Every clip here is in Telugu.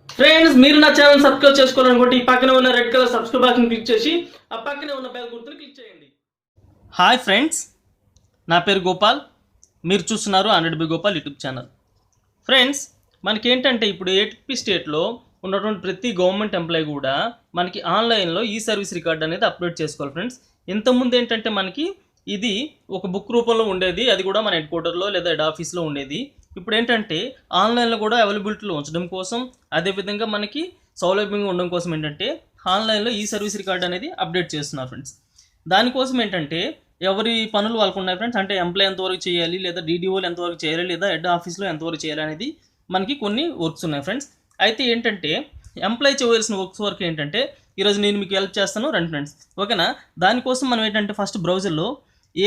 ఫ్రెండ్స్, మీరు నా ఛానల్ సబ్స్క్రైబ్ చేసుకోవాలనుకుంటే ఈ పక్కనే ఉన్న red colour subscribe button click చేసి ఆ పక్కనే ఉన్న బెల్ గుర్తుని క్లిక్ చేయండి. హాయ్ ఫ్రెండ్స్, నా పేరు గోపాల్. మీరు చూస్తున్నారు 100 గోపాల్ యూట్యూబ్ ఛానల్. ఫ్రెండ్స్, మనకి ఏంటంటే ఇప్పుడు ఏపీ స్టేట్లో ఉన్నటువంటి ప్రతి గవర్నమెంట్ ఎంప్లాయీ కూడా మనకి ఆన్లైన్లో ఈ సర్వీస్ రికార్డ్ అనేది అప్లోడ్ చేసుకోవాలి. ఫ్రెండ్స్, ఇంతకుముందు ఏంటంటే మనకి ఇది ఒక బుక్ రూపంలో ఉండేది, అది కూడా మన హెడ్ క్వార్టర్లో లేదా హెడ్ ఆఫీస్లో ఉండేది. ఇప్పుడు ఏంటంటే ఆన్లైన్లో కూడా అవైలబిలిటీలో ఉంచడం కోసం, అదేవిధంగా మనకి సౌలభ్యంగా ఉండడం కోసం ఏంటంటే ఆన్లైన్లో ఈ సర్వీస్ రికార్డ్ అనేది అప్డేట్ చేస్తున్నారు. ఫ్రెండ్స్, దానికోసం ఏంటంటే ఎవరి పనులు వాళ్ళకు ఉన్నాయి. ఫ్రెండ్స్, అంటే ఎంప్లాయ్ ఎంతవరకు చేయాలి, లేదా డీడీఓలు ఎంతవరకు చేయాలి, లేదా హెడ్ ఆఫీస్లో ఎంతవరకు చేయాలి అనేది మనకి కొన్ని వర్క్స్ ఉన్నాయి. ఫ్రెండ్స్, అయితే ఏంటంటే ఎంప్లాయ్ చేయవలసిన వర్క్స్ వరకు ఏంటంటే ఈరోజు నేను మీకు హెల్ప్ చేస్తాను, రండి ఫ్రెండ్స్. ఓకేనా? దానికోసం మనం ఏంటంటే ఫస్ట్ బ్రౌజర్లో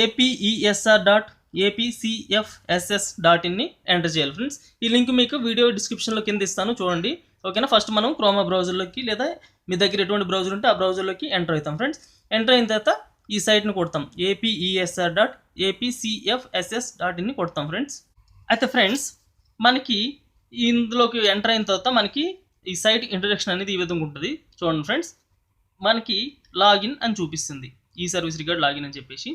apesr.apcfss.in ఎంటర్ చేయాలి. ఫ్రెండ్స్, ఈ లింక్ మీకు వీడియో డిస్క్రిప్షన్లో కింద ఇస్తాను, చూడండి. ఓకేనా? ఫస్ట్ మనం క్రోమా బ్రౌజర్లోకి లేదా మీ దగ్గర ఎటువంటి బ్రౌజర్ ఉంటే ఆ బ్రౌజర్లోకి ఎంటర్ అవుతాం. ఫ్రెండ్స్, ఎంటర్ అయిన తర్వాత ఈ సైట్ని కొడతాం, apesr.apcfss.in కొడతాం. ఫ్రెండ్స్, అయితే ఫ్రెండ్స్ మనకి ఇందులోకి ఎంటర్ అయిన తర్వాత మనకి ఈ సైట్ ఇంట్రడక్షన్ అనేది ఈ విధంగా ఉంటుంది. చూడండి ఫ్రెండ్స్, మనకి లాగిన్ అని చూపిస్తుంది, ఈ సర్వీస్ రికార్డ్ లాగిన్ అని చెప్పేసి.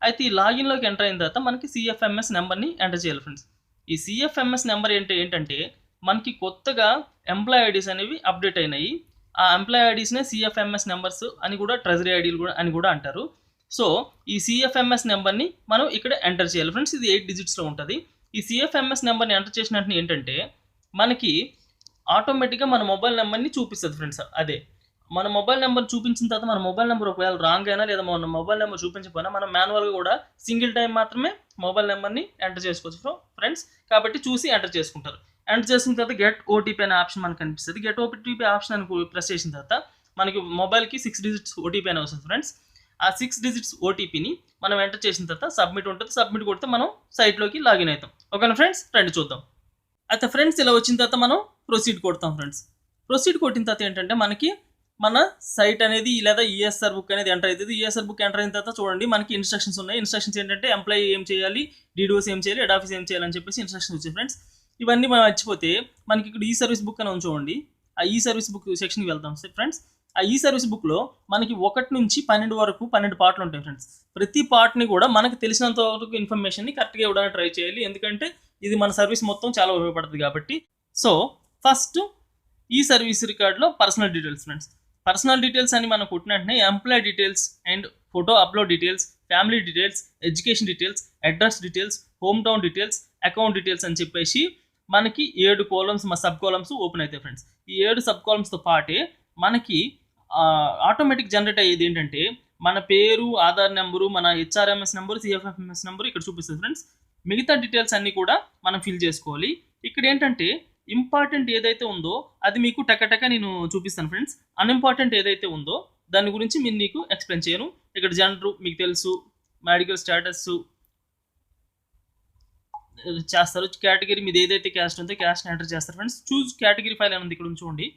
అయితే ఈ లాగిన్లోకి ఎంటర్ అయిన తర్వాత మనకి సిఎఫ్ఎంఎస్ నెంబర్ని ఎంటర్ చేయాలి. ఫ్రెండ్స్, ఈ సిఎఫ్ఎంఎస్ నెంబర్ ఏంటంటే మనకి కొత్తగా ఎంప్లాయ్ ఐడీస్ అనేవి అప్డేట్ అయినాయి. ఆ ఎంప్లాయ్ ఐడీస్నే సిఎఫ్ఎంఎస్ నెంబర్స్ అని కూడా, ట్రెజరీ ఐడీలు కూడా అని కూడా అంటారు. సో ఈ సిఎఫ్ఎంఎస్ నెంబర్ని మనం ఇక్కడ ఎంటర్ చేయాలి. ఫ్రెండ్స్, ఇది 8 డిజిట్స్లో ఉంటుంది. ఈ సిఎఫ్ఎంఎస్ నెంబర్ని ఎంటర్ చేసిన వెంటనే ఏంటంటే మనకి ఆటోమేటిక్గా మన మొబైల్ నెంబర్ని చూపిస్తుంది. ఫ్రెండ్స్, అదే మన మొబైల్ నెంబర్ చూపించిన తర్వాత మన మొబైల్ నెంబర్ ఒకవేళ రాంగ్ అయినా లేదా మన మొబైల్ నెంబర్ చూపించకపోయినా మనం మాన్యువల్గా కూడా సింగిల్ టైం మాత్రమే మొబైల్ నెంబర్ని ఎంటర్ చేసుకోవచ్చు ఫ్రెండ్స్. కాబట్టి చూసి ఎంటర్ చేసుకుంటారు. ఎంటర్ చేసిన తర్వాత గెట్ ఓటీపీ అనే ఆప్షన్ మనకు కనిపిస్తుంది. గెట్ ఓటీపీ ఆప్షన్ అని ప్రెస్ చేసిన తర్వాత మనకి మొబైల్కి 6 డిజిట్స్ ఓటీపీ అని వస్తుంది. ఫ్రెండ్స్, ఆ 6 డిజిట్స్ ఓటీపీని మనం ఎంటర్ చేసిన తర్వాత సబ్మిట్ ఉంటుంది. సబ్మిట్ కొడితే మనం సైట్లోకి లాగిన్ అవుతాం. ఓకేనా ఫ్రెండ్స్? రండి చూద్దాం. అయితే ఫ్రెండ్స్, ఇలా వచ్చిన తర్వాత మనం ప్రొసీడ్ కొడతాం. ఫ్రెండ్స్, ప్రొసీడ్ కొట్టిన తర్వాత ఏంటంటే మనకి మన సైట్ అనేది లేదా ఈఎస్ఆర్ బుక్ అనేది ఎంటర్ అవుతుంది. ఈఎస్ఆర్ బుక్ ఎంటర్ అయిన తర్వాత చూడండి మనకి ఇన్స్ట్రక్షన్స్ ఉన్నాయి. ఇన్స్ట్రక్షన్స్ ఏంటంటే ఎంప్లాయీ ఏం చేయాలి, డీడీఓస్ ఏం చేయాలి, హెడ్ ఆఫీస్ ఏం చేయాలని చెప్పేసి ఇన్స్ట్రక్షన్స్ వచ్చాయి. ఫ్రెండ్స్, ఇవన్నీ మనం మర్చిపోతే మనకి ఇక్కడ ఈ సర్వీస్ బుక్ అని ఉంది, చూడండి. ఆ ఈ సర్వీస్ బుక్ సెక్షన్కి వెళ్తాం. ఫ్రెండ్స్, ఆ ఈ సర్వీస్ బుక్లో మనకి 1 నుంచి 12 వరకు 12 పార్ట్లు ఉంటాయి. ఫ్రెండ్స్, ప్రతి పార్ట్ని కూడా మనకు తెలిసినంత వరకు ఇన్ఫర్మేషన్ని కరెక్ట్గా ఇవ్వడానికి ట్రై చేయాలి, ఎందుకంటే ఇది మన సర్వీస్ మొత్తం చాలా ఉపయోగపడుతుంది కాబట్టి. సో ఫస్ట్ ఈ సర్వీస్ రికార్డ్లో personal details. Friends, personal details అని మనం కొట్టినట్టునే employee details and photo upload details, family details, education details, address details, home town details, account details అని చెప్పేసి మనకి 7 కాలమ్స్ సబ్ కాలమ్స్ ఓపెన్ అవుతాయి. ఫ్రెండ్స్, ఈ 7 సబ్ కాలమ్స్తో పాటే మనకి ఆటోమేటిక్ జనరేట్ అయ్యేది ఏంటంటే మన పేరు, ఆధార్ నెంబరు, మన హెచ్ఆర్ఎంఎస్ నెంబరు, సిఎఫ్ఎంఎస్ నెంబరు ఇక్కడ చూపిస్తుంది. ఫ్రెండ్స్, మిగతా డీటెయిల్స్ అన్నీ కూడా మనం ఫిల్ చేసుకోవాలి. ఇక్కడ ఏంటంటే ఇంపార్టెంట్ ఏదైతే ఉందో అది మీకు టకటక నేను చూపిస్తాను. ఫ్రెండ్స్, అన్ఇంపార్టెంట్ ఏదైతే ఉందో దాని గురించి నేను నీకు ఎక్స్ప్లెయిన్ చేయను. ఇక్కడ జనరు మీకు తెలుసు, మెడికల్ స్టేటస్ చేస్తారు, కేటగిరీ మీది ఏదైతే క్యాస్ట్ ఉందో క్యాస్ట్ని ఎంటర్ చేస్తారు. ఫ్రెండ్స్, చూజ్ కేటగిరీ ఫైల్ అని ఉంది, ఇక్కడ ఉంచుకోండి.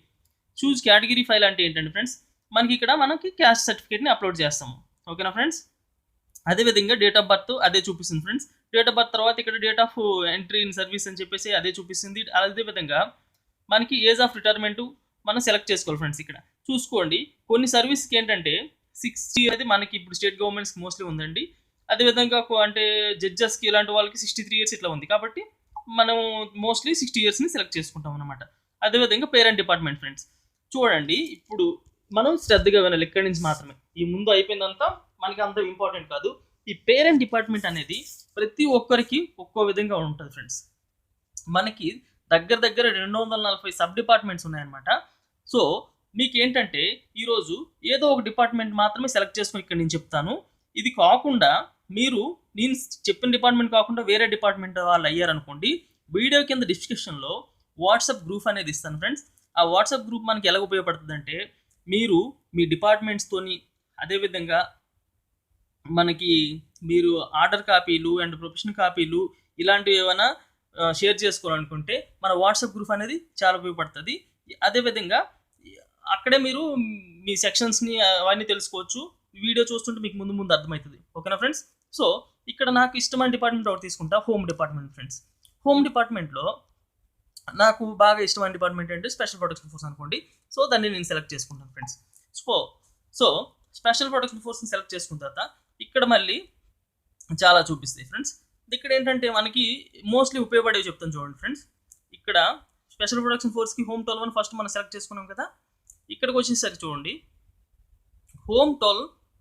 చూజ్ కేటగిరీ ఫైల్ అంటే ఏంటంటే ఫ్రెండ్స్ మనకి క్యాస్ట్ సర్టిఫికేట్ని అప్లోడ్ చేస్తాము. ఓకేనా ఫ్రెండ్స్? అదేవిధంగా డేట్ ఆఫ్ బర్త్ అదే చూపిస్తుంది. ఫ్రెండ్స్, డేట్ ఆఫ్ బర్త్ తర్వాత ఇక్కడ date of entry in service అని చెప్పేసి అదే చూపిస్తుంది. అదేవిధంగా మనకి ఏజ్ ఆఫ్ రిటైర్మెంట్ మనం సెలెక్ట్ చేసుకోవాలి. ఫ్రెండ్స్, ఇక్కడ చూసుకోండి కొన్ని సర్వీస్కి ఏంటంటే 60 అనేది మనకి ఇప్పుడు స్టేట్ గవర్నమెంట్స్కి మోస్ట్లీ ఉందండి. అదేవిధంగా అంటే జడ్జెస్కి ఇలాంటి వాళ్ళకి 63 ఇయర్స్ ఇట్లా ఉంది కాబట్టి మనం మోస్ట్లీ 60 ఇయర్స్ని సెలెక్ట్ చేసుకుంటాం అనమాట. అదేవిధంగా పేరెంట్ డిపార్ట్మెంట్. ఫ్రెండ్స్, చూడండి ఇప్పుడు మనం శ్రద్ధగా వినాలి, ఇక్కడి నుంచి మాత్రమే. ఈ ముందు అయిపోయిందంతా మనకి అంత ఇంపార్టెంట్ కాదు. ఈ పేరెంట్ డిపార్ట్మెంట్ అనేది ప్రతి ఒక్కరికి ఒక్కో విధంగా ఉంటుంది. ఫ్రెండ్స్, మనకి దగ్గర 240 సబ్ డిపార్ట్మెంట్స్ ఉన్నాయన్నమాట. సో మీకు ఏంటంటే ఈరోజు ఏదో ఒక డిపార్ట్మెంట్ మాత్రమే సెలెక్ట్ చేసుకుని ఇక్కడ నేను చెప్తాను. ఇది కాకుండా మీరు నేను చెప్పిన డిపార్ట్మెంట్ కాకుండా వేరే డిపార్ట్మెంట్ వాళ్ళు అయ్యారనుకోండి, వీడియో కింద డిస్క్రిప్షన్లో వాట్సాప్ గ్రూప్ అనేది ఇస్తాను. ఫ్రెండ్స్, ఆ వాట్సాప్ గ్రూప్ మనకి ఎలా ఉపయోగపడుతుంది అంటే మీరు మీ డిపార్ట్మెంట్స్తోని, అదేవిధంగా మనకి మీరు ఆర్డర్ కాపీలు అండ్ ప్రొఫెషనల్ కాపీలు ఇలాంటివి ఏమైనా షేర్ చేసుకోవాలనుకుంటే మన వాట్సాప్ గ్రూప్ అనేది చాలా ఉపయోగపడుతుంది. అదేవిధంగా అక్కడే మీరు మీ సెక్షన్స్ని అవన్నీ తెలుసుకోవచ్చు. వీడియో చూస్తుంటే మీకు ముందు అర్థమవుతుంది. ఓకేనా ఫ్రెండ్స్? సో ఇక్కడ నాకు ఇష్టమైన డిపార్ట్మెంట్ ఒకటి తీసుకుంటా, హోమ్ డిపార్ట్మెంట్. ఫ్రెండ్స్, హోమ్ డిపార్ట్మెంట్లో నాకు బాగా ఇష్టమైన డిపార్ట్మెంట్ అంటే స్పెషల్ ప్రొటెక్షన్ ఫోర్స్ అనుకోండి. సో దాన్ని నేను సెలెక్ట్ చేసుకుంటాను ఫ్రెండ్స్. సో స్పెషల్ ప్రొటెక్షన్ ఫోర్స్ని సెలెక్ట్ చేసుకున్న తర్వాత ఇక్కడ మళ్ళీ చాలా చూపిస్తాయి ఫ్రెండ్స్. ఇక్కడ ఏంటంటే మనకి మోస్ట్లీ ఉపయోగపడేవి చెప్తాను చూడండి ఫ్రెండ్స్. ఇక్కడ స్పెషల్ ప్రొటెక్షన్ ఫోర్స్కి హోమ్ 12 ఫస్ట్ మనం సెలెక్ట్ చేసుకున్నాం కదా. ఇక్కడికి వచ్చేసరికి చూడండి home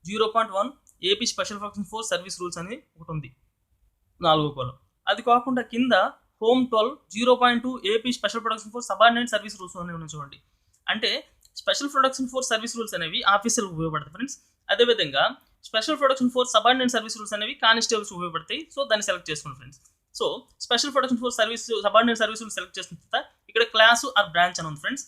0.1 AP special protection force service rules అని ఒకటి ఉంది 4వ కాలం. అది కాకుండా కింద home 0.2 AP special protection force subordinate service rules అనేవి ఉన్నాయి చూడండి. అంటే special protection force service rules అనేవి ఆఫీసర్లకు ఉపయోగపడతాయి ఫ్రెండ్స్. అదేవిధంగా special protection force subordinate service rules అనేవి కానిస్టేబుల్స్ ఉపయోగపడతాయి. సో దాన్ని సెలెక్ట్ చేసుకోండి friends. So special protection force service subordinate service rules select చేసిన తర్వాత ఇక్కడ క్లాసు ఆర్ బ్రాంచ్ అని ఉంది ఫ్రెండ్స్.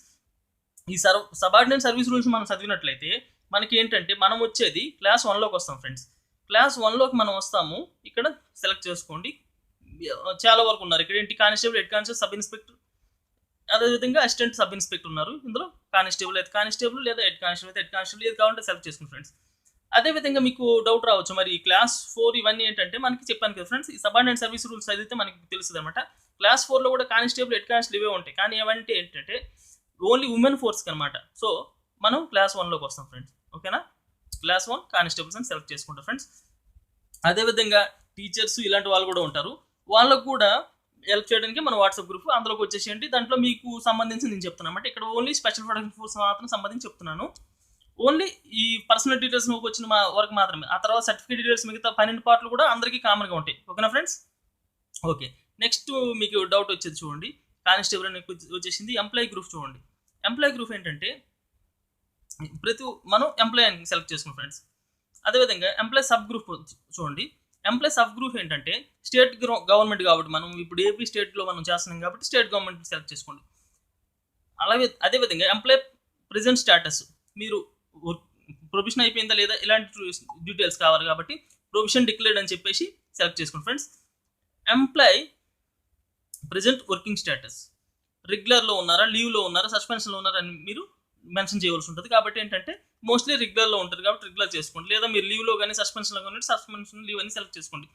ఈ సబార్డినేట్ సర్వీస్ రూల్స్ మనం చదివినట్లయితే మనకి ఏంటంటే మనం వచ్చేది క్లాస్ 1లోకి వస్తాం ఫ్రెండ్స్. క్లాస్ 1లోకి మనం వస్తాము. ఇక్కడ సెలెక్ట్ చేసుకోండి. చాలా వరకు ఉన్నారు ఇక్కడ ఏంటి constable, head constable, sub inspector, అదేవిధంగా అసిస్టెంట్ సబ్ ఇన్స్పెక్టర్ ఉన్నారు. ఇందులో కానిస్టేబుల్ అయితే కానిస్టేబుల్ లేదా హెడ్ కానిస్టేబుల్ అయితే హెడ్ కానిస్టేబుల్ ఏది కావాలంటే సెలెక్ట్ చేసుకోండి ఫ్రెండ్స్. అదేవిధంగా మీకు డౌట్ రావచ్చు మరి క్లాస్ 4 ఇవన్నీ ఏంటంటే మనకి చెప్పాను కదా ఫ్రెండ్స్, ఈ సబార్డినేట్ సర్వీస్ రూల్స్ చదివితే మనకి తెలుస్తుంది అనమాట. క్లాస్ 4లో కూడా కానిస్టేబుల్, హెడ్ కానిస్టేబుల్ ఇవే ఉంటాయి. కానీ ఏమంటే ఏంటంటే ఓన్లీ ఉమెన్ ఫోర్స్కి అనమాట. సో మనం క్లాస్ 1లోకి వస్తాం ఫ్రెండ్స్. ఓకేనా, క్లాస్ 1 కానిస్టేబుల్స్ అని సెలెక్ట్ చేసుకుంటాం ఫ్రెండ్స్. అదేవిధంగా టీచర్స్ ఇలాంటి వాళ్ళు కూడా ఉంటారు. వాళ్ళకు కూడా హెల్ప్ చేయడానికి మన వాట్సాప్ గ్రూప్ అందులోకి వచ్చేసేయండి. దాంట్లో మీకు సంబంధించి నేను చెప్తున్నాను అనమాట. ఇక్కడ ఓన్లీ స్పెషల్ ప్రొటెక్షన్ ఫోర్స్ మాత్రం సంబంధించి చెప్తున్నాను. ఓన్లీ ఈ పర్సనల్ డీటెయిల్స్ వచ్చిన వరకు మాత్రమే. ఆ తర్వాత సర్టిఫికేట్ డీటెయిల్స్ మిగతా 12 పార్ట్లు కూడా అందరికీ కామన్గా ఉంటాయి. ఓకేనా ఫ్రెండ్స్. ఓకే, నెక్స్ట్ మీకు డౌట్ వచ్చేది చూడండి, కానిస్టేబుల్ అని వచ్చేసింది. ఎంప్లాయీ గ్రూప్ చూడండి. ఎంప్లాయీ గ్రూప్ ఏంటంటే మనం ఎంప్లాయీ సెలెక్ట్ చేసుకున్నాం ఫ్రెండ్స్. అదేవిధంగా ఎంప్లాయీ సబ్ గ్రూప్ చూడండి. ఎంప్లాయీ సబ్ గ్రూప్ ఏంటంటే స్టేట్ గవర్నమెంట్ కాబట్టి మనం ఇప్పుడు ఏపీ స్టేట్లో మనం చేస్తున్నాం కాబట్టి స్టేట్ గవర్నమెంట్ సెలెక్ట్ చేసుకోండి. అలాగే అదేవిధంగా ఎంప్లాయీ ప్రెజెంట్ స్టేటస్, మీరు ప్రొవిషన్ అయిపోయిందా లేదా ఇలాంటి డీటెయిల్స్ కావాలి కాబట్టి ప్రొవిషన్ డిక్లేర్డ్ అని చెప్పేసి సెలెక్ట్ చేసుకోండి friends. Employee present working status, రెగ్యులర్లో ఉన్నారా, లీవ్లో ఉన్నారా, సస్పెన్షన్లో ఉన్నారా అని మీరు మెన్షన్ చేయవలసి ఉంటుంది. కాబట్టి ఏంటంటే మోస్ట్లీ రెగ్యులర్లో ఉంటుంది కాబట్టి రెగ్యులర్ చేసుకోండి. లేదా మీరు లీవ్లో కానీ సస్పెన్షన్లో కానీ సస్పెన్షన్ లీవ్ అని సెలెక్ట్ చేసుకోండి.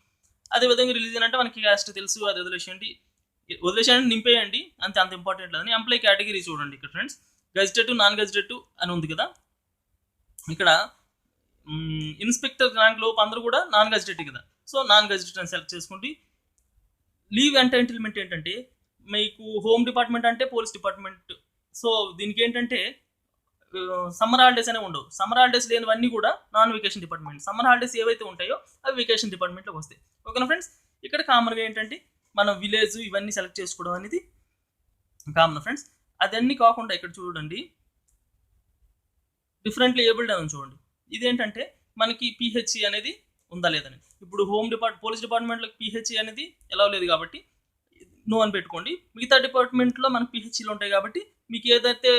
అదేవిధంగా రిలీజన్ అంటే మనకి క్యాస్ట్ తెలుసు, అది వదిలేసేయండి నింపేయండి, అంత ఇంపార్టెంట్ లేదని. ఎంప్లాయీ కేటగిరీ చూడండి ఇక్కడ ఫ్రెండ్స్, గెజిటెడ్, నాన్ గెజిటెడ్ అని ఉంది కదా. ఇక్కడ ఇన్స్పెక్టర్ ర్యాంక్ లోపు అందరూ కూడా నాన్ గెజిటెడ్ కదా. సో నాన్ గెజిటెడ్ అని సెలెక్ట్ చేసుకోండి. లీవ్ ఎంటైటిల్మెంట్ ఏంటంటే మీకు హోమ్ డిపార్ట్మెంట్ అంటే పోలీస్ డిపార్ట్మెంట్. సో దీనికి ఏంటంటే సమ్మర్ హాలిడేస్ అనేవి ఉండవు. సమ్మర్ హాలిడేస్ లేనివన్నీ కూడా non vacation department. Summer holidays ఏవైతే ఉంటాయో అవి వెకేషన్ డిపార్ట్మెంట్లోకి వస్తాయి. ఓకేనా ఫ్రెండ్స్. ఇక్కడ కామన్గా ఏంటంటే మనం విలేజ్ ఇవన్నీ సెలెక్ట్ చేసుకోవడం అనేది కామన్ ఫ్రెండ్స్. అదన్నీ కాకుండా ఇక్కడ చూడండి డిఫరెంట్లీ ఏబుల్డ్ అని చూడండి. ఇదేంటంటే మనకి పిహెచ్సి అనేది ఉందా లేదని. ఇప్పుడు పోలీస్ డిపార్ట్మెంట్లో పిహెచ్సి అనేది ఎలా లేదు కాబట్టి నో అని పెట్టుకోండి. మిగతా డిపార్ట్మెంట్లో మనకి పిహెచ్సిలు ఉంటాయి కాబట్టి మీకు ఏదైతే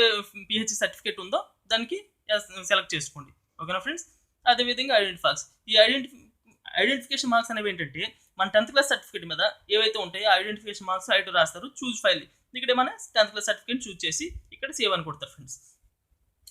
పిహెచ్సి సర్టిఫికేట్ ఉందో దానికి సెలెక్ట్ చేసుకోండి. ఓకేనా ఫ్రెండ్స్. అదేవిధంగా ఈ ఐడెంటిఫికేషన్ మార్క్స్ అనేవి ఏంటంటే మన 10th క్లాస్ సర్టిఫికేట్ మీద ఏవైతే ఉంటాయో ఐడెంటిఫికేషన్ మార్క్స్ ఐటు రాస్తారు. చూజ్ ఫైల్, ఇక్కడ మన 10th క్లాస్ సర్టిఫికేట్ చూజ్ చేసి ఇక్కడ సేవ్ అని కొడతారు ఫ్రెండ్స్.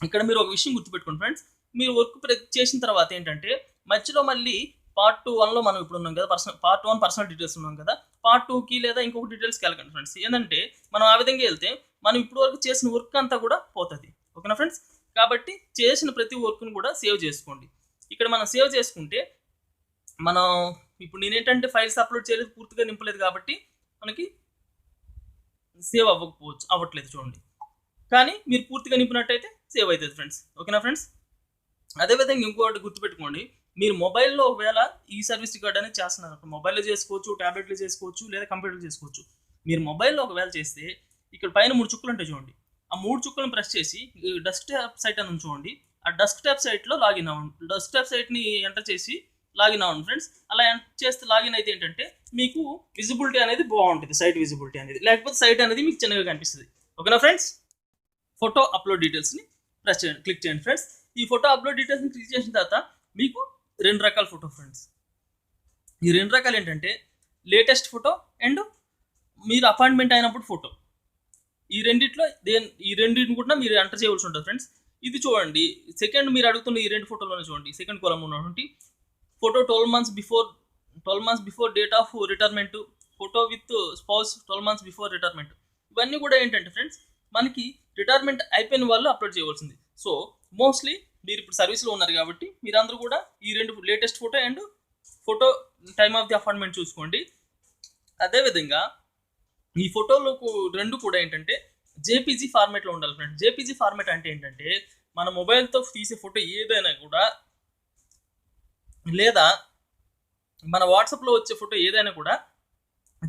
ఇక్కడ మీరు ఒక విషయం గుర్తుపెట్టుకోండి ఫ్రెండ్స్, మీరు వర్క్ చేసిన తర్వాత ఏంటంటే మధ్యలో మళ్ళీ పార్ట్ 1లో మనం ఇప్పుడు ఉన్నాం కదా, పార్ట్ 1 పర్సనల్ డీటెయిల్స్ ఉన్నాం కదా, పార్ట్ 2కి లేదా ఇంకొక డీటెయిల్స్కి వెళ్ళకండి ఫ్రెండ్స్. ఏంటంటే మనం ఆ విధంగా వెళ్తే మనం ఇప్పుడు వరకు చేసిన వర్క్ అంతా కూడా పోతుంది. ఓకేనా ఫ్రెండ్స్. కాబట్టి చేసిన ప్రతి వర్క్ను కూడా సేవ్ చేసుకోండి. ఇక్కడ మనం సేవ్ చేసుకుంటే మనం ఇప్పుడు నేనేంటంటే ఫైల్స్ అప్లోడ్ చేయలేదు, పూర్తిగా నింపలేదు కాబట్టి మనకి సేవ్ అవ్వట్లేదు చూడండి. కానీ మీరు పూర్తిగా నింపినట్టయితే సేవ్ అవుతుంది ఫ్రెండ్స్. ఓకేనా ఫ్రెండ్స్. అదేవిధంగా ఇంకోటి గుర్తుపెట్టుకోండి, మీరు మొబైల్లో ఒకవేళ ఈ సర్వీస్ రికార్డ్ అనేది చేస్తున్నారు. మొబైల్లో చేసుకోవచ్చు, ట్యాబ్లెట్లో చేసుకోవచ్చు, లేదా కంప్యూటర్లో చేసుకోవచ్చు. మీరు మొబైల్లో ఒకవేళ చేస్తే ఇక్కడ పైన 3 చుక్కలు ఉంటాయి చూడండి. ఆ 3 చుక్కలను ప్రెస్ చేసి డెస్క్టాప్ సైట్ అని చూడండి. ఆ డెస్క్టాప్ సైట్లో లాగిన్ అవ్వండి. డెస్క్టాప్ సైట్ని ఎంటర్ చేసి లాగిన్ అవ్వండి ఫ్రెండ్స్. అలా చేస్తే లాగిన్ అయితే ఏంటంటే మీకు విజిబిలిటీ అనేది బాగుంటుంది, సైట్ విజిబిలిటీ అనేది. లేకపోతే సైట్ అనేది మీకు చిన్నగా కనిపిస్తుంది. ఓకేనా ఫ్రెండ్స్. ఫోటో అప్లోడ్ డీటెయిల్స్ని క్లిక్ చేయండి ఫ్రెండ్స్. ఈ ఫోటో అప్లోడ్ డీటెయిల్స్ని క్లిక్ చేసిన తర్వాత మీకు 2 రకాల ఫోటో ఫ్రెండ్స్. ఈ 2 రకాలు ఏంటంటే లేటెస్ట్ ఫోటో అండ్ మీరు అపాయింట్మెంట్ అయినప్పుడు ఫోటో. ఈ రెండింటిని కూడా మీరు ఎంటర్ చేయవలసి ఉంటుంది ఫ్రెండ్స్. ఇది చూడండి, సెకండ్ మీరు అడుగుతున్న ఈ 2 ఫోటోలోనే చూడండి. సెకండ్ కాలం ఉన్నటువంటి photo 12 months before date of retirement, photo with spouse 12 months before retirement. ఇవన్నీ కూడా ఏంటంటే ఫ్రెండ్స్ మనకి రిటైర్మెంట్ అయిపోయిన వాళ్ళు అప్లోడ్ చేయవలసింది. సో మోస్ట్లీ మీరు ఇప్పుడు సర్వీస్లో ఉన్నారు కాబట్టి మీరందరూ కూడా ఈ 2 latest photo and photo time of the appointment చూసుకోండి. అదేవిధంగా ఈ ఫోటోలు 2 కూడా ఏంటంటే జేపీజీ ఫార్మేట్లో ఉండాలి ఫ్రెండ్స్. జేపీజీ ఫార్మేట్ అంటే ఏంటంటే మన మొబైల్తో తీసే ఫోటో ఏదైనా కూడా, లేదా మన వాట్సాప్లో వచ్చే ఫోటో ఏదైనా కూడా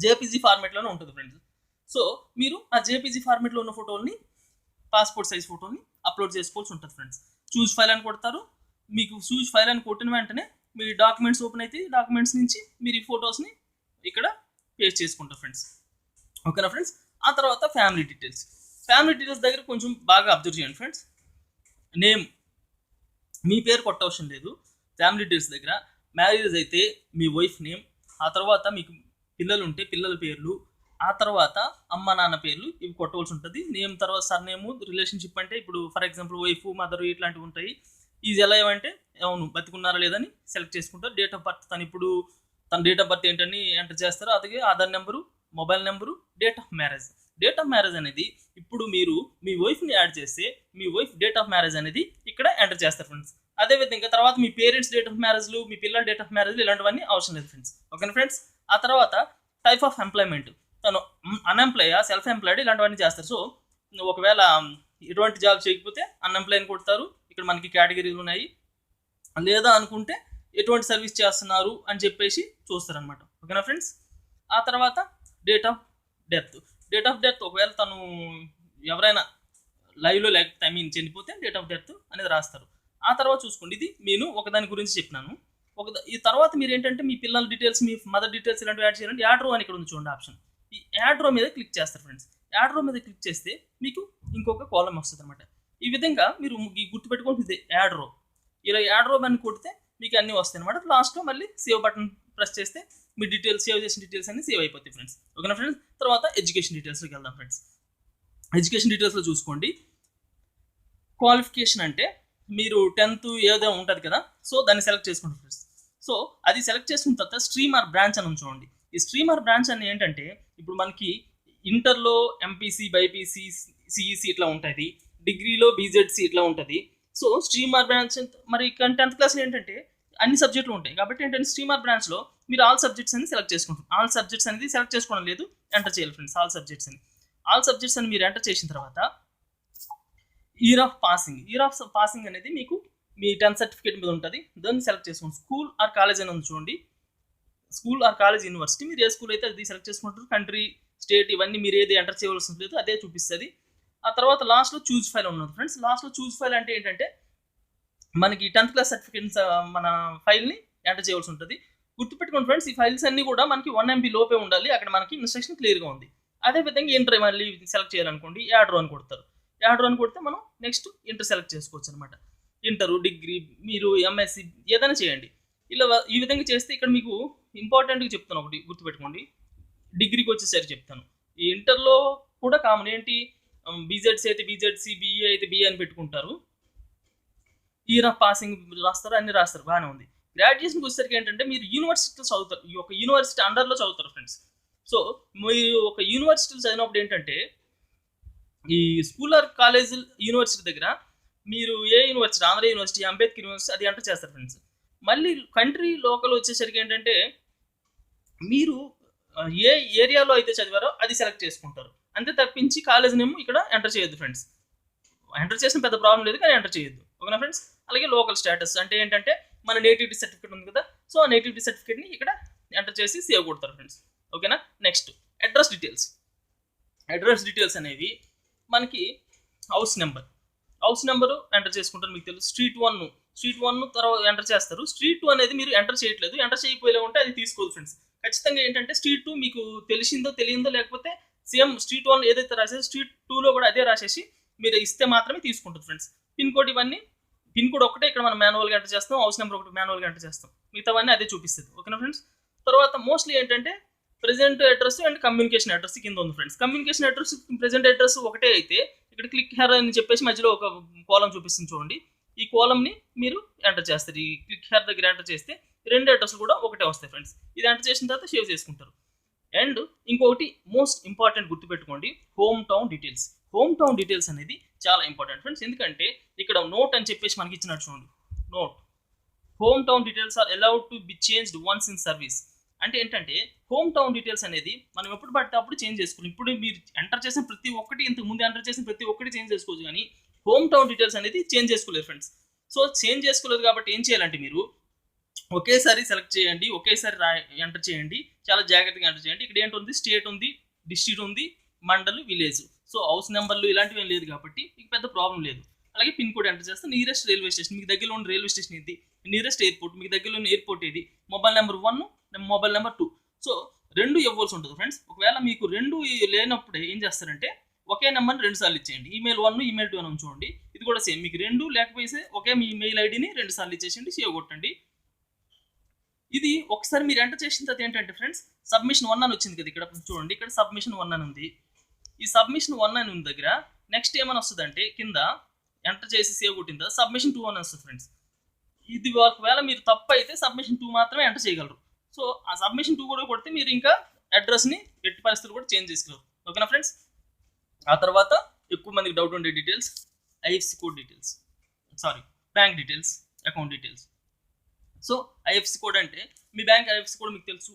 జేపీజీ ఫార్మేట్లోనే ఉంటుంది ఫ్రెండ్స్. సో మీరు ఆ జేపీజీ ఫార్మేట్లో ఉన్న ఫోటోల్ని, పాస్పోర్ట్ సైజ్ ఫోటోని అప్లోడ్ చేసుకోవాల్సి ఉంటుంది ఫ్రెండ్స్. చూస్ ఫైల్ అని కొడతారు. మీకు చూస్ ఫైల్ అని కొట్టిన వెంటనే మీ డాక్యుమెంట్స్ ఓపెన్ అయితే డాక్యుమెంట్స్ నుంచి మీరు ఈ ఫొటోస్ని ఇక్కడ పేస్ట్ చేసుకుంటారు ఫ్రెండ్స్. ఓకేనా ఫ్రెండ్స్. ఆ తర్వాత ఫ్యామిలీ డీటెయిల్స్. ఫ్యామిలీ డీటెయిల్స్ దగ్గర కొంచెం బాగా అబ్జర్వ్ చేయండి ఫ్రెండ్స్. నేమ్, మీ పేరు కొట్టవసరం లేదు. ఫ్యామిలీ డీటెయిల్స్ దగ్గర మ్యారేజ్ అయితే మీ వైఫ్ నేమ్, ఆ తర్వాత మీకు పిల్లలు ఉంటే పిల్లల పేర్లు, ఆ తర్వాత అమ్మ నాన్న పేర్లు ఇవి కొట్టవలసి ఉంటుంది. నేమ్ తర్వాత సర్నేము. రిలేషన్షిప్ అంటే ఇప్పుడు ఫర్ ఎగ్జాంపుల్ వైఫ్, మదర్ ఇట్లాంటివి ఉంటాయి. ఇది ఎలా ఏమంటే అవును బతికున్నారా లేదని సెలెక్ట్ చేసుకుంటారు. డేట్ ఆఫ్ బర్త్ తన డేట్ ఆఫ్ బర్త్ ఏంటని ఎంటర్ చేస్తారు. అలాగే Aadhaar number, mobile number, date of marriage. Date of marriage అనేది ఇప్పుడు మీరు మీ వైఫ్ని యాడ్ చేస్తే మీ వైఫ్ డేట్ ఆఫ్ మ్యారేజ్ అనేది ఇక్కడ ఎంటర్ చేస్తారు ఫ్రెండ్స్. అదేవిధంగా తర్వాత మీ పేరెంట్స్ డేట్ ఆఫ్ మ్యారేజ్లు, మీ పిల్లల డేట్ ఆఫ్ మ్యారేజ్లు ఇలాంటివన్నీ అవసరం లేదు ఫ్రెండ్స్. ఓకేనా ఫ్రెండ్స్. ఆ తర్వాత టైప్ ఆఫ్ ఎంప్లాయ్మెంట్, తను అన్ఎంప్లాయా, సెల్ఫ్ ఎంప్లాయిడ్ ఇలాంటివన్నీ చేస్తారు. సో ఒకవేళ ఎటువంటి జాబ్ చేయకపోతే అన్ఎంప్లాయ్ అని కొడతారు. ఇక్కడ మనకి కేటగిరీలు ఉన్నాయి. లేదా అనుకుంటే ఎటువంటి సర్వీస్ చేస్తున్నారు అని చెప్పేసి చూస్తారనమాట. ఓకేనా ఫ్రెండ్స్. ఆ తర్వాత date of death. Date of death ఒకవేళ తను ఎవరైనా లైవ్లో లేకపోతే చనిపోతే డేట్ ఆఫ్ డెత్ అనేది రాస్తారు. ఆ తర్వాత చూసుకోండి, ఇది నేను ఒకదాని గురించి చెప్పినాను. ఈ తర్వాత మీరు ఏంటంటే మీ పిల్లల డీటెయిల్స్, మీ మదర్ డీటెయిల్స్ ఇలాంటివి యాడ్ చేయాలంటే యాడ్ రో అని ఇక్కడ ఉంది చూడండి ఆప్షన్. ఈ యాడ్ రో మీద క్లిక్ చేస్తారు ఫ్రెండ్స్. యాడ్ రో మీద క్లిక్ చేస్తే మీకు ఇంకొక కాలం వస్తుంది అనమాట. ఈ విధంగా మీరు గుర్తుపెట్టుకోండి, యాడ్ రో. ఇలా యాడ్ రో అని కొడితే మీకు అన్నీ వస్తాయి అనమాట. లాస్ట్లో మళ్ళీ సేవ్ బటన్ ప్రెస్ చేస్తే మీ డీటెయిల్స్, సేవ్ చేసిన డీటెయిల్స్ అన్ని సేవ్ అయిపోతాయి ఫ్రెండ్స్. ఓకేనా ఫ్రెండ్స్. తర్వాత ఎడ్యుకేషన్ డీటెయిల్స్లోకి వెళ్దాం ఫ్రెండ్స్. ఎడ్యుకేషన్ డీటెయిల్స్లో చూసుకోండి, క్వాలిఫికేషన్ అంటే మీరు 10th ఏదో ఉంటుంది కదా, సో దాన్ని సెలెక్ట్ చేసుకుంటారు ఫ్రెండ్స్. సో అది సెలెక్ట్ చేసుకున్న తర్వాత స్ట్రీమ్ ఆర్ బ్రాంచ్ అని చూడండి. ఈ స్ట్రీమ్ ఆర్ బ్రాంచ్ అని ఏంటంటే ఇప్పుడు మనకి ఇంటర్లో ఎంపీసీ, బైపీసీ, సిఈసి ఇట్లా ఉంటుంది. డిగ్రీలో బీజెడ్సీ ఇట్లా ఉంటుంది. సో స్ట్రీమ్ ఆర్ బ్రాంచ్ మరి 10th క్లాస్లో ఏంటంటే అన్ని సబ్జెక్టులు ఉంటాయి కాబట్టి ఏంటంటే స్ట్రీమ్ ఆర్ బ్రాంచ్లో మీరు ఆల్ సబ్జెక్ట్స్ అని సెలెక్ట్ చేసుకుంటారు. ఆల్ సబ్జెక్ట్స్ అనేది సెలెక్ట్ చేసుకోవడం లేదు, ఎంటర్ చేయాలి ఫ్రెండ్స్. ఆల్ సబ్జెక్ట్స్ అని మీరు ఎంటర్ చేసిన తర్వాత ఇయర్ ఆఫ్ పాసింగ్ అనేది మీకు మీ 10th సర్టిఫికేట్ మీద ఉంటుంది. దాన్ని సెలెక్ట్ చేసుకోండి. స్కూల్ ఆర్ కాలేజ్ అని ఉంది చూడండి. స్కూల్ ఆర్ కాలేజ్, యూనివర్సిటీ మీరు ఏ స్కూల్ అయితే అది సెలెక్ట్ చేసుకుంటారు. కంట్రీ, స్టేట్ ఇవన్నీ మీరు ఏది ఎంటర్ చేయవలసిన లేదు, అదే చూపిస్తుంది. ఆ తర్వాత లాస్ట్లో చూజ్ ఫైల్ ఉన్నది ఫ్రెండ్స్. లాస్ట్లో చూజ్ ఫైల్ అంటే ఏంటంటే మనకి 10th క్లాస్ సర్టిఫికేట్స్ మన ఫైల్ని ఎంటర్ చేయవలసి ఉంటుంది. గుర్తుపెట్టుకోండి ఫ్రెండ్స్, ఈ ఫైల్స్ అన్నీ కూడా మనకి 1 MB లోపే ఉండాలి. అక్కడ మనకి ఇన్స్ట్రక్షన్ క్లియర్గా ఉంది. అదేవిధంగా ఇంటర్ మళ్ళీ సెలెక్ట్ చేయాలనుకోండి, యాడ్ రో అని కొడతారు. యాడ్ రో అని కొడితే మనం నెక్స్ట్ ఇంటర్ సెలెక్ట్ చేసుకోవచ్చు అనమాట. ఇంటరు, డిగ్రీ, మీరు ఎంఎస్సి ఏదైనా చేయండి. ఇలా ఈ విధంగా చేస్తే ఇక్కడ మీకు ఇంపార్టెంట్గా చెప్తాను ఒకటి గుర్తుపెట్టుకోండి. డిగ్రీకి వచ్చేసరికి చెప్తాను. ఈ ఇంటర్లో కూడా కామన్ ఏంటి, బీజెడ్సీ అయితే బీజెడ్సీ, బీఏ అయితే బీఏ అని పెట్టుకుంటారు. ఇయర్ ఆఫ్ పాసింగ్ రాస్తారు, అన్ని రాస్తారు, బాగానే ఉంది. గ్రాడ్యుయేషన్కి వచ్చేసరికి ఏంటంటే మీరు యూనివర్సిటీలో చదువుతారు. ఈ ఒక యూనివర్సిటీ అండర్లో చదువుతారు ఫ్రెండ్స్. సో మీరు ఒక యూనివర్సిటీలో చదివినప్పుడు ఏంటంటే ఈ స్కూల్ ఆర్ కాలేజ్, యూనివర్సిటీ దగ్గర మీరు ఏ university, Andhra university, Ambedkar university అది ఎంటర్ చేస్తారు ఫ్రెండ్స్. మళ్ళీ కంట్రీ లోకల్ వచ్చేసరికి ఏంటంటే మీరు ఏ ఏరియాలో అయితే చదివారో అది సెలెక్ట్ చేసుకుంటారు. అంతే తప్పించి కాలేజ్ నేమ్ ఇక్కడ ఎంటర్ చేయొద్దు ఫ్రెండ్స్. ఎంటర్ చేసిన పెద్ద ప్రాబ్లం లేదు, కానీ ఎంటర్ చేయొద్దు. ఓకేనా ఫ్రెండ్స్. అలాగే లోకల్ స్టేటస్ అంటే ఏంటంటే మన నేటివిటీ సర్టిఫికేట్ ఉంది కదా, సో ఆ నేటివిటీ సర్టిఫికేట్ని ఇక్కడ ఎంటర్ చేసి సేవ్ కొడతారు ఫ్రెండ్స్. ఓకేనా. నెక్స్ట్ అడ్రస్ డీటెయిల్స్ అనేవి మనకి హౌస్ నెంబరు ఎంటర్ చేసుకుంటారు. మీకు తెలుసు స్ట్రీట్ వన్ తర్వాత ఎంటర్ చేస్తారు. స్ట్రీట్ 2 అనేది మీరు ఎంటర్ చేయట్లేదు, ఎంటర్ చేయకపోయేలా ఉంటే అది తీసుకోదు ఫ్రెండ్స్. ఖచ్చితంగా ఏంటంటే స్ట్రీట్ 2 మీకు తెలిసిందో తెలియదో లేకపోతే సేమ్ స్ట్రీట్ 1 ఏదైతే రాసేసి స్ట్రీట్ 2లో కూడా అదే రాసేసి మీరు ఇస్తే మాత్రమే తీసుకుంటుంది ఫ్రెండ్స్. పిన్ కోడ్ ఒకటే ఇక్కడ మనం మాన్యువల్గా ఎంటర్ చేస్తాం, హౌస్ నెంబర్ ఒకటి మాన్యువల్గా ఎంటర్ చేస్తాం, మిగతావన్నీ అదే చూపిస్తుంది. ఓకేనా ఫ్రెండ్స్. తర్వాత మోస్ట్లీ ఏంటంటే present address and communication address కింద ఉంది friends. Communication address, present address ఒకటే అయితే ఇక్కడ క్లిక్ హెర్ అని చెప్పేసి మధ్యలో ఒక కాలం చూపిస్తుంది చూడండి. ఈ కాలంని మీరు ఎంటర్ చేస్తారు. ఈ క్లిక్ హెర్ దగ్గర ఎంటర్ చేస్తే 2 అడ్రస్లు కూడా ఒకటే వస్తాయి ఫ్రెండ్స్. ఇది ఎంటర్ చేసిన తర్వాత సేవ్ చేసుకుంటారు. అండ్ ఇంకొకటి మోస్ట్ ఇంపార్టెంట్ గుర్తుపెట్టుకోండి, home town details. Home town details అనేది చాలా ఇంపార్టెంట్ ఫ్రెండ్స్. ఎందుకంటే ఇక్కడ నోట్ అని చెప్పేసి మనకి ఇచ్చినట్టు చూడండి, note home town details are allowed to be changed once in service. అంటే ఏంటంటే హోమ్ టౌన్ డీటెయిల్స్ అనేది మనం ఎప్పుడు పడితే అప్పుడు చేంజ్ చేసుకోవాలి. ఇప్పుడు మీరు ఎంటర్ చేసిన ప్రతి ఒక్కటి, ఇంతకు ముందు ఎంటర్ చేసిన ప్రతి ఒక్కటి చేంజ్ చేసుకోవచ్చు, కానీ హోమ్ టౌన్ డీటెయిల్స్ అనేది చేంజ్ చేసుకోలేదు ఫ్రెండ్స్. సో చేంజ్ చేసుకోలేదు కాబట్టి ఏం చేయాలంటే మీరు ఒకేసారి సెలెక్ట్ చేయండి, ఒకేసారి ఎంటర్ చేయండి, చాలా జాగ్రత్తగా ఎంటర్ చేయండి. ఇక్కడ ఏంటి, స్టేట్ ఉంది, డిస్ట్రిక్ట్ ఉంది, మండల్, విలేజ్. సో హౌస్ నెంబర్లు ఇలాంటివి ఏం లేదు కాబట్టి మీకు పెద్ద ప్రాబ్లం లేదు. అలాగే పిన్ కోడ్ ఎంటర్ చేస్తే నియరెస్ట్ రైల్వే స్టేషన్, మీకు దగ్గరలో ఉన్న రైల్వే స్టేషన్ ఇది, నియరెస్ట్ ఎయిర్పోర్ట్, మీకు దగ్గరలో ఉన్న ఎయిర్పోర్ట్ ఇది, mobile number 1, mobile number 2. So రెండు ఇవ్వాల్సి ఉంటుంది ఫ్రెండ్స్. ఒకవేళ మీకు రెండు లేనప్పుడు ఏం చేస్తారంటే ఒకే నెంబర్ని 2 సార్లు ఇచ్చేయండి. ఈమెయిల్ 1, ఈమెయిల్ 2 అని ఉంచుకోండి. ఇది కూడా సేమ్, మీకు 2 లేకపోతే ఒకే మీ మెయిల్ ఐడిని 2 సార్లు ఇచ్చేసిండి, సేవ్ కొట్టండి. ఇది ఒకసారి మీరు ఎంటర్ చేసిన తర్వాత ఏంటంటే ఫ్రెండ్స్, సబ్మిషన్ 1 అని వచ్చింది కదా, ఇక్కడ చూడండి, ఇక్కడ సబ్మిషన్ 1 అని ఉంది. ఈ సబ్మిషన్ 1 అని ఉంది దగ్గర నెక్స్ట్ ఏమని వస్తుంది అంటే కింద ఎంటర్ చేసి సేవ్ కొట్టిన తర్వాత సబ్మిషన్ 2 అని వస్తుంది ఫ్రెండ్స్. ఇది ఒకవేళ మీరు తప్పు అయితే సబ్మిషన్ 2 మాత్రమే ఎంటర్ చేయగలరు. సో ఆ సబ్మిషన్ 2 కూడా కొడితే మీరు ఇంకా అడ్రస్ని ఎట్టి పరిస్థితులు కూడా చేంజ్ చేసుకోగలరు. ఓకేనా ఫ్రెండ్స్. ఆ తర్వాత ఎక్కువ మందికి డౌట్ ఉండే details, IFC code details, bank details, account details. So IFC code అంటే మీ బ్యాంక్ ఐఎఫ్సి కోడ్ మీకు తెలుసు.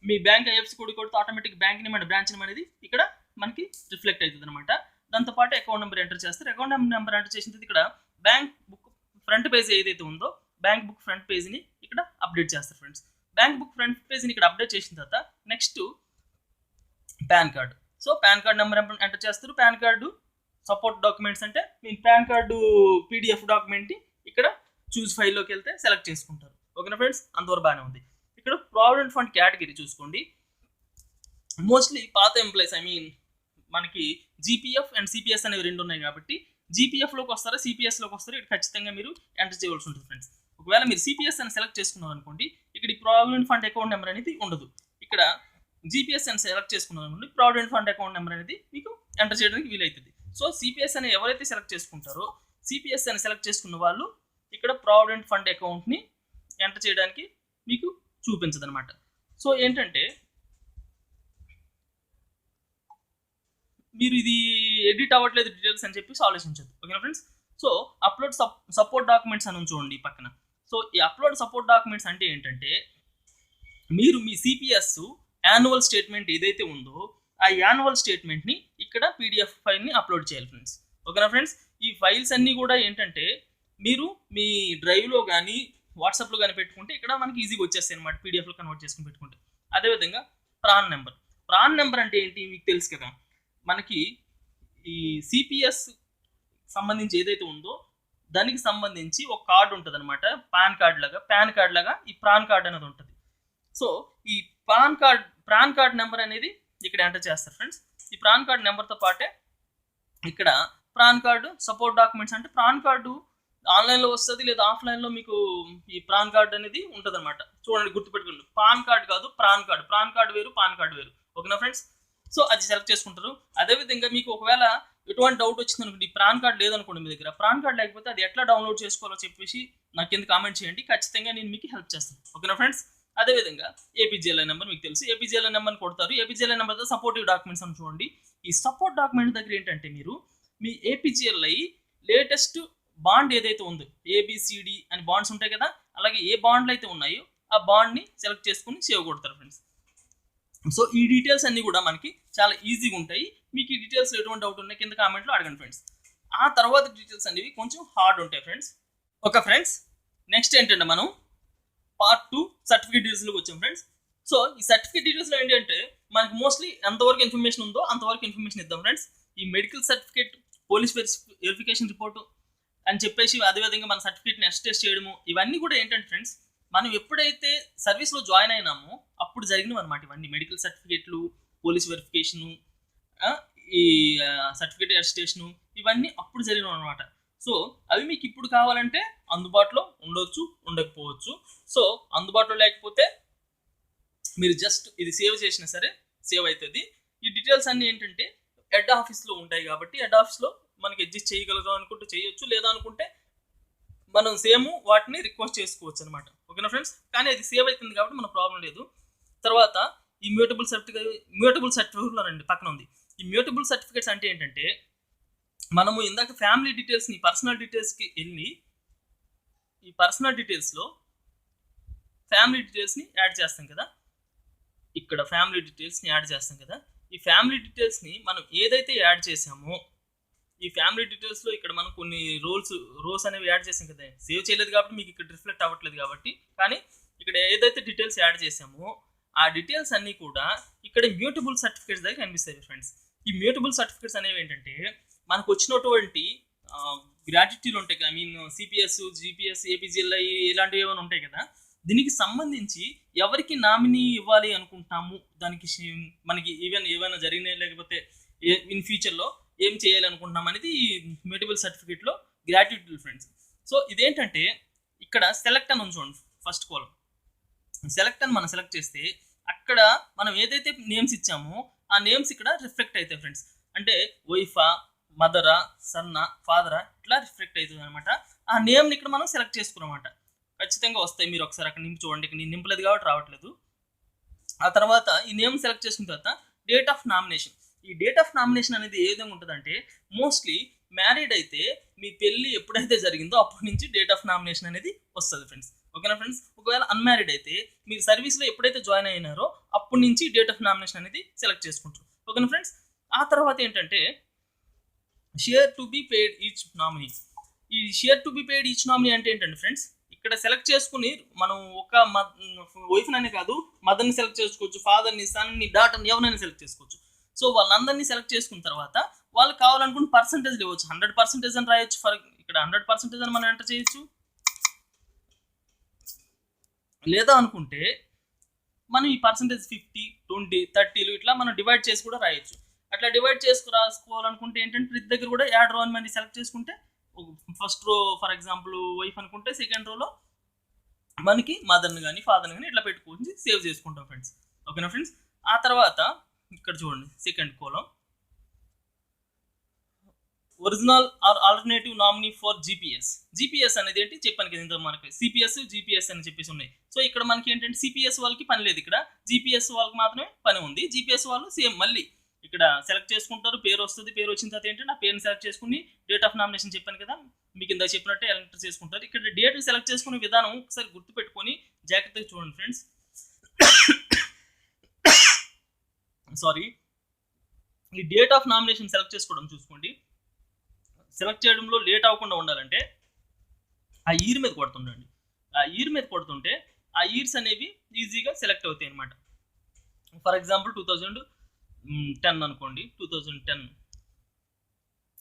మీ బ్యాంక్ ఐఎఫ్సి కోడ్ కొడితే automatic bank name and branch name అనేది ఇక్కడ మనకి రిఫ్లెక్ట్ అవుతుంది అనమాట. దాంతోపాటు అకౌంట్ నెంబర్ ఎంటర్ చేస్తారు. అకౌంట్ నెంబర్ ఎంటర్ చేసిన తర్వాత ఇక్కడ బ్యాంక్ బుక్ ఫ్రంట్ పేజ్ ఏదైతే ఉందో బ్యాంక్ బుక్ ఫ్రంట్ పేజ్ని ఇక్కడ అప్డేట్ చేస్తారు ఫ్రెండ్స్. బ్యాంక్ బుక్ ఫ్రంట్ పేజ్ని ఇక్కడ అప్డేట్ చేసిన తర్వాత next pan card. So pan card number enter చేస్తారు. పాన్ కార్డు సపోర్ట్ డాక్యుమెంట్స్ అంటే మీ పాన్ కార్డు పీడిఎఫ్ డాక్యుమెంట్ని ఇక్కడ చూస్ ఫైల్లోకి వెళ్తే సెలెక్ట్ చేసుకుంటారు. ఓకేనా ఫ్రెండ్స్, అంతవరకు బాగానే ఉంది. ఇక్కడ ప్రావిడెంట్ ఫండ్ కేటగిరీ చూసుకోండి. మోస్ట్లీ పాత ఎంప్లాయీస్, మనకి జీపీఎఫ్ అండ్ సిపిఎస్ అనేవి 2 ఉన్నాయి కాబట్టి జీపీఎఫ్లోకి వస్తారా సిపిఎస్లోకి వస్తారా ఇక్కడ ఖచ్చితంగా మీరు ఎంటర్ చేయవలసి ఉంటుంది ఫ్రెండ్స్. ఒకవేళ మీరు సిపిఎస్ అని సెలెక్ట్ చేసుకున్నారు అనుకోండి, ఇక్కడ ఈ ప్రావిడెంట్ ఫండ్ అకౌంట్ నెంబర్ అనేది ఉండదు. ఇక్కడ జీపీఎస్ అని సెలెక్ట్ చేసుకున్నారు అనుకోండి, ప్రావిడెంట్ ఫండ్ అకౌంట్ నెంబర్ అనేది మీకు ఎంటర్ చేయడానికి వీలవుతుంది. సో సిపిఎస్ అని ఎవరైతే సెలెక్ట్ చేసుకుంటారో సిపిఎస్ అని సెలెక్ట్ చేసుకున్న వాళ్ళు ఇక్కడ ప్రావిడెంట్ ఫండ్ అకౌంట్ని ఎంటర్ చేయడానికి మీకు చూపించదు అనమాట. సో ఏంటంటే మీరు ఇది ఎడిట్ అవ్వట్లేదు డీటెయిల్స్ అని చెప్పేసి ఆలోచించదు. ఓకేనా friends. So upload support documents అని చూడండి పక్కన. సో ఈ అప్లోడ్ సపోర్ట్ డాక్యుమెంట్స్ అంటే ఏంటంటే మీరు మీ సిపిఎస్ యాన్యువల్ స్టేట్మెంట్ ఏదైతే ఉందో ఆ యాన్యువల్ స్టేట్మెంట్ని ఇక్కడ పీడిఎఫ్ ఫైల్ని అప్లోడ్ చేయాలి ఫ్రెండ్స్. ఓకేనా ఫ్రెండ్స్. ఈ ఫైల్స్ అన్నీ కూడా ఏంటంటే మీరు మీ డ్రైవ్లో కానీ వాట్సాప్లో కానీ పెట్టుకుంటే ఇక్కడ మనకి ఈజీగా వచ్చేస్తాయి అనమాట, పీడిఎఫ్లో కన్వర్ట్ చేసుకుని పెట్టుకుంటే. అదేవిధంగా ప్రాన్ నెంబర్ అంటే ఏంటి మీకు తెలుసు కదా, మనకి ఈ సిపిఎస్ సంబంధించి ఏదైతే ఉందో దానికి సంబంధించి ఒక కార్డు ఉంటుంది అనమాట, పాన్ కార్డ్ లాగా ఈ ప్రాన్ కార్డ్ అనేది ఉంటుంది. సో ఈ ప్రాన్ కార్డ్ నెంబర్ అనేది ఇక్కడ ఎంటర్ చేస్తారు ఫ్రెండ్స్. ఈ ప్రాన్ కార్డ్ నెంబర్తో పాటే ఇక్కడ ప్రాన్ కార్డు సపోర్ట్ డాక్యుమెంట్స్ అంటే ప్రాన్ కార్డు ఆన్లైన్లో వస్తుంది లేదా ఆఫ్లైన్లో మీకు ఈ ప్రాన్ కార్డ్ అనేది ఉంటుంది అనమాట. చూడండి, గుర్తుపెట్టుకోండి, పాన్ కార్డ్ కాదు ప్రాన్ కార్డ్ వేరు, పాన్ కార్డు వేరు. ఓకేనా ఫ్రెండ్స్. సో అది సెలెక్ట్ చేసుకుంటారు. అదేవిధంగా మీకు ఒకవేళ ఎటువంటి డౌట్ వచ్చింది అనుకోండి, ప్రాన్ కార్డ్ లేదనుకోండి మీ దగ్గర, ప్రాన్ కార్డ్ లేకపోతే అది ఎట్లా డౌన్లోడ్ చేసుకోవాలో చెప్పేసి నాకు కింద కామెంట్ చేయండి, ఖచ్చితంగా నేను మీకు హెల్ప్ చేస్తాను. ఓకేనా ఫ్రెండ్స్. అదేవిధంగా ఏపీజీఎల్ఐ నెంబర్ మీకు తెలుసు, ఏపీజీఎల్ఐ నెంబర్ని కొడతారు. ఏపీజీఎల్ఐ నెంబర్తో సపోర్టివ్ డాక్యుమెంట్స్ అని చూడండి. ఈ సపోర్ట్ డాక్యుమెంట్ దగ్గర ఏంటంటే మీరు మీ ఏపీజీఎల్ఐ లేటెస్ట్ బాండ్ ఏదైతే ఉందో ఏబిసిడి అని బాండ్స్ ఉంటాయి కదా, అలాగే ఏ బాండ్లు అయితే ఉన్నాయో ఆ బాండ్ని సెలెక్ట్ చేసుకుని సేవ్ కొడతారు ఫ్రెండ్స్. సో ఈ డీటెయిల్స్ అన్నీ కూడా మనకి చాలా ఈజీగా ఉంటాయి. మీకు ఈ డీటెయిల్స్ ఎటువంటి డౌట్ ఉన్నాయి కింద కామెంట్లో అడగండి ఫ్రెండ్స్. ఆ తర్వాత డీటెయిల్స్ అనేవి కొంచెం హార్డ్ ఉంటాయి ఫ్రెండ్స్. ఓకే ఫ్రెండ్స్, నెక్స్ట్ ఏంటంటే మనం పార్ట్ 2 సర్టిఫికేట్ డీటెయిల్స్లోకి వచ్చాం ఫ్రెండ్స్. సో ఈ సర్టిఫికేట్ డీటెయిల్స్లో ఏంటంటే మనకి మోస్ట్లీ ఎంతవరకు ఇన్ఫర్మేషన్ ఉందో అంతవరకు ఇన్ఫర్మేషన్ ఇద్దాం ఫ్రెండ్స్. ఈ medical certificate, police verification report అని చెప్పేసి, అదేవిధంగా మన సర్టిఫికేట్ని అటెస్ట్ చేయడము, ఇవన్నీ కూడా ఏంటంటే ఫ్రెండ్స్ మనం ఎప్పుడైతే సర్వీస్లో జాయిన్ అయినామో అప్పుడు జరిగినవి అనమాట. ఇవన్నీ మెడికల్ సర్టిఫికేట్లు, పోలీస్ వెరిఫికేషను, ఈ సర్టిఫికేట్ అటెస్టేషను, ఇవన్నీ అప్పుడు జరిగినవి అనమాట. సో అవి మీకు ఇప్పుడు కావాలంటే అందుబాటులో ఉండొచ్చు, ఉండకపోవచ్చు. సో అందుబాటులో లేకపోతే మీరు జస్ట్ ఇది సేవ్ చేసినా సరే సేవ్ అవుతుంది. ఈ డీటెయిల్స్ అన్నీ ఏంటంటే హెడ్ ఆఫీస్లో ఉంటాయి కాబట్టి హెడ్ ఆఫీస్లో మనకి అడ్జస్ట్ చేయగలుగుతాం అనుకుంటే చేయొచ్చు, లేదా అనుకుంటే మనం సేమ్ వాటిని రిక్వెస్ట్ చేసుకోవచ్చు అనమాట. ఓకేనా ఫ్రెండ్స్. కానీ అది సేవ్ అవుతుంది కాబట్టి మన ప్రాబ్లం లేదు. తర్వాత ఈ మ్యూటబుల్ సర్టిఫికేట్లో రండి, పక్కన ఉంది. ఈ మ్యూటబుల్ సర్టిఫికేట్స్ అంటే ఏంటంటే, మనము ఇందాక ఫ్యామిలీ డీటెయిల్స్ని పర్సనల్ డీటెయిల్స్కి వెళ్ళి ఈ పర్సనల్ డీటెయిల్స్లో ఫ్యామిలీ డీటెయిల్స్ని యాడ్ చేస్తాం కదా, ఇక్కడ ఫ్యామిలీ డీటెయిల్స్ని యాడ్ చేస్తాం కదా. ఈ ఫ్యామిలీ డీటెయిల్స్ని మనం ఏదైతే యాడ్ చేసామో, ఈ ఫ్యామిలీ డీటెయిల్స్లో ఇక్కడ మనం కొన్ని రోస్ అనేవి యాడ్ చేసాం కదా, సేవ్ చేయలేదు కాబట్టి మీకు ఇక్కడ రిఫ్లెక్ట్ అవ్వట్లేదు కాబట్టి, కానీ ఇక్కడ ఏదైతే డీటెయిల్స్ యాడ్ చేసామో ఆ డీటెయిల్స్ అన్నీ కూడా ఇక్కడ మ్యూటబుల్ సర్టిఫికేట్స్ దగ్గర కనిపిస్తాయి ఫ్రెండ్స్. ఈ మ్యూటబుల్ సర్టిఫికేట్స్ అనేవి ఏంటంటే, మనకు వచ్చినటువంటి గ్రాట్యుటీలు ఉంటాయి కదా, I mean CPS, GPS, APGLI ఇలాంటివి ఏమైనా ఉంటాయి కదా, దీనికి సంబంధించి ఎవరికి నామినీ ఇవ్వాలి అనుకుంటాము, దానికి మనకి ఏమైనా జరిగినాయి లేకపోతే ఇన్ ఫ్యూచర్లో ఏం చేయాలి అనుకుంటున్నాం అనేది ఈ మ్యూటబుల్ సర్టిఫికేట్లో గ్రాట్యుటీ ఫ్రెండ్స్. సో ఇదేంటంటే, ఇక్కడ సెలెక్ట్ అని ఉంచండి, ఫస్ట్ కాలం సెలెక్ట్ అని మనం సెలెక్ట్ చేస్తే అక్కడ మనం ఏదైతే నేమ్స్ ఇచ్చామో ఆ నేమ్స్ ఇక్కడ రిఫ్లెక్ట్ అవుతాయి ఫ్రెండ్స్. అంటే వైఫా, మదరా, సన్నా, ఫాదరా ఇట్లా రిఫ్లెక్ట్ అవుతుంది అనమాట. ఆ నేమ్ని ఇక్కడ మనం సెలెక్ట్ చేసుకున్నమాట, ఖచ్చితంగా వస్తాయి. మీరు ఒకసారి అక్కడ నింపి చూడండి, ఇక్కడ నేను నింపలేదు కాబట్టి రావట్లేదు. ఆ తర్వాత ఈ నేమ్ సెలెక్ట్ చేసుకున్న తర్వాత డేట్ ఆఫ్ నామినేషన్. ఈ డేట్ ఆఫ్ నామినేషన్ అనేది ఏ విధంగా ఉంటుందంటే, మోస్ట్లీ మ్యారీడ్ అయితే మీ పెళ్ళి ఎప్పుడైతే జరిగిందో అప్పటి నుంచి డేట్ ఆఫ్ నామినేషన్ అనేది వస్తుంది ఫ్రెండ్స్. ఓకేనా ఫ్రెండ్స్? ఒకవేళ అన్మ్యారీడ్ అయితే మీరు సర్వీస్లో ఎప్పుడైతే జాయిన్ అయినారో అప్పటి నుంచి డేట్ ఆఫ్ నామినేషన్ అనేది సెలెక్ట్ చేసుకుంటారు. ఓకేనా ఫ్రెండ్స్? ఆ తర్వాత ఏంటంటే, share to be paid each nominee. ఈ share to be paid each nominee అంటే ఏంటంటే ఫ్రెండ్స్, ఇక్కడ సెలెక్ట్ చేసుకుని మనం ఒక వైఫ్ని అనే కాదు, మదర్ని సెలెక్ట్ చేసుకోవచ్చు, ఫాదర్ని, సన్ని, డాటర్ని ఎవరైనా సెలెక్ట్ చేసుకోవచ్చు. సో వాళ్ళందరినీ సెలెక్ట్ చేసుకున్న తర్వాత వాళ్ళకి కావాలనుకున్న పర్సంటేజ్ ఇవ్వచ్చు. 100% అని రాయొచ్చు. ఇక్కడ 100% అని మనం ఎంటర్ చేయొచ్చు. లేదా అనుకుంటే మనం ఈ పర్సంటేజ్ 50, 20, 30 ఇట్లా మనం డివైడ్ చేసి కూడా రాయొచ్చు. అట్లా డివైడ్ చేసుకు రాసుకోవాలనుకుంటే ఏంటంటే, ప్రతి దగ్గర కూడా యాడ్ రో అని మనం సెలెక్ట్ చేసుకుంటే, first row for example wife అనుకుంటే, సెకండ్ రోలో మనకి మదర్ని కానీ ఫాదర్ని కానీ ఇట్లా పెట్టుకొని సేవ్ చేసుకుంటాం ఫ్రెండ్స్. ఓకేనా ఫ్రెండ్స్? ఆ తర్వాత ఇక్కడ చూడండి, second column original or alternative nominee for GPS. GPS అనేది ఏంటి చెప్పాను కదా, ఇంత మనకి సిపిఎస్, జీపీఎస్ అని చెప్పేసి ఉన్నాయి. సో ఇక్కడ మనకి ఏంటంటే సిపిఎస్ వాళ్ళకి పని లేదు, ఇక్కడ జీపీఎస్ వాళ్ళకి మాత్రమే పని ఉంది. జీపీఎస్ వాళ్ళు సేమ్ మళ్ళీ ఇక్కడ సెలెక్ట్ చేసుకుంటారు, పేరు వస్తుంది. పేరు వచ్చిన తర్వాత ఏంటంటే ఆ పేరుని సెలెక్ట్ చేసుకుని డేట్ ఆఫ్ నామినేషన్ చెప్పాను కదా మీకు, ఇందాక చెప్పినట్టే ఎంటర్ చేసుకుంటారు. ఇక్కడ డేట్ సెలెక్ట్ చేసుకునే విధానం ఒకసారి గుర్తుపెట్టుకొని జాగ్రత్తగా చూడండి ఫ్రెండ్స్. సారీ, ఈ డేట్ ఆఫ్ నామినేషన్ సెలెక్ట్ చేసుకోవడం చూసుకోండి. సెలెక్ట్ చేయడంలో లేట్ అవ్వకుండా ఉండాలంటే ఆ ఇయర్ మీద కొడుతుండండి. ఆ ఇయర్ మీద కొడుతుంటే ఆ ఇయర్స్ అనేవి ఈజీగా సెలెక్ట్ అవుతాయి అనమాట. ఫర్ ఎగ్జాంపుల్ 2010 అనుకోండి, 2010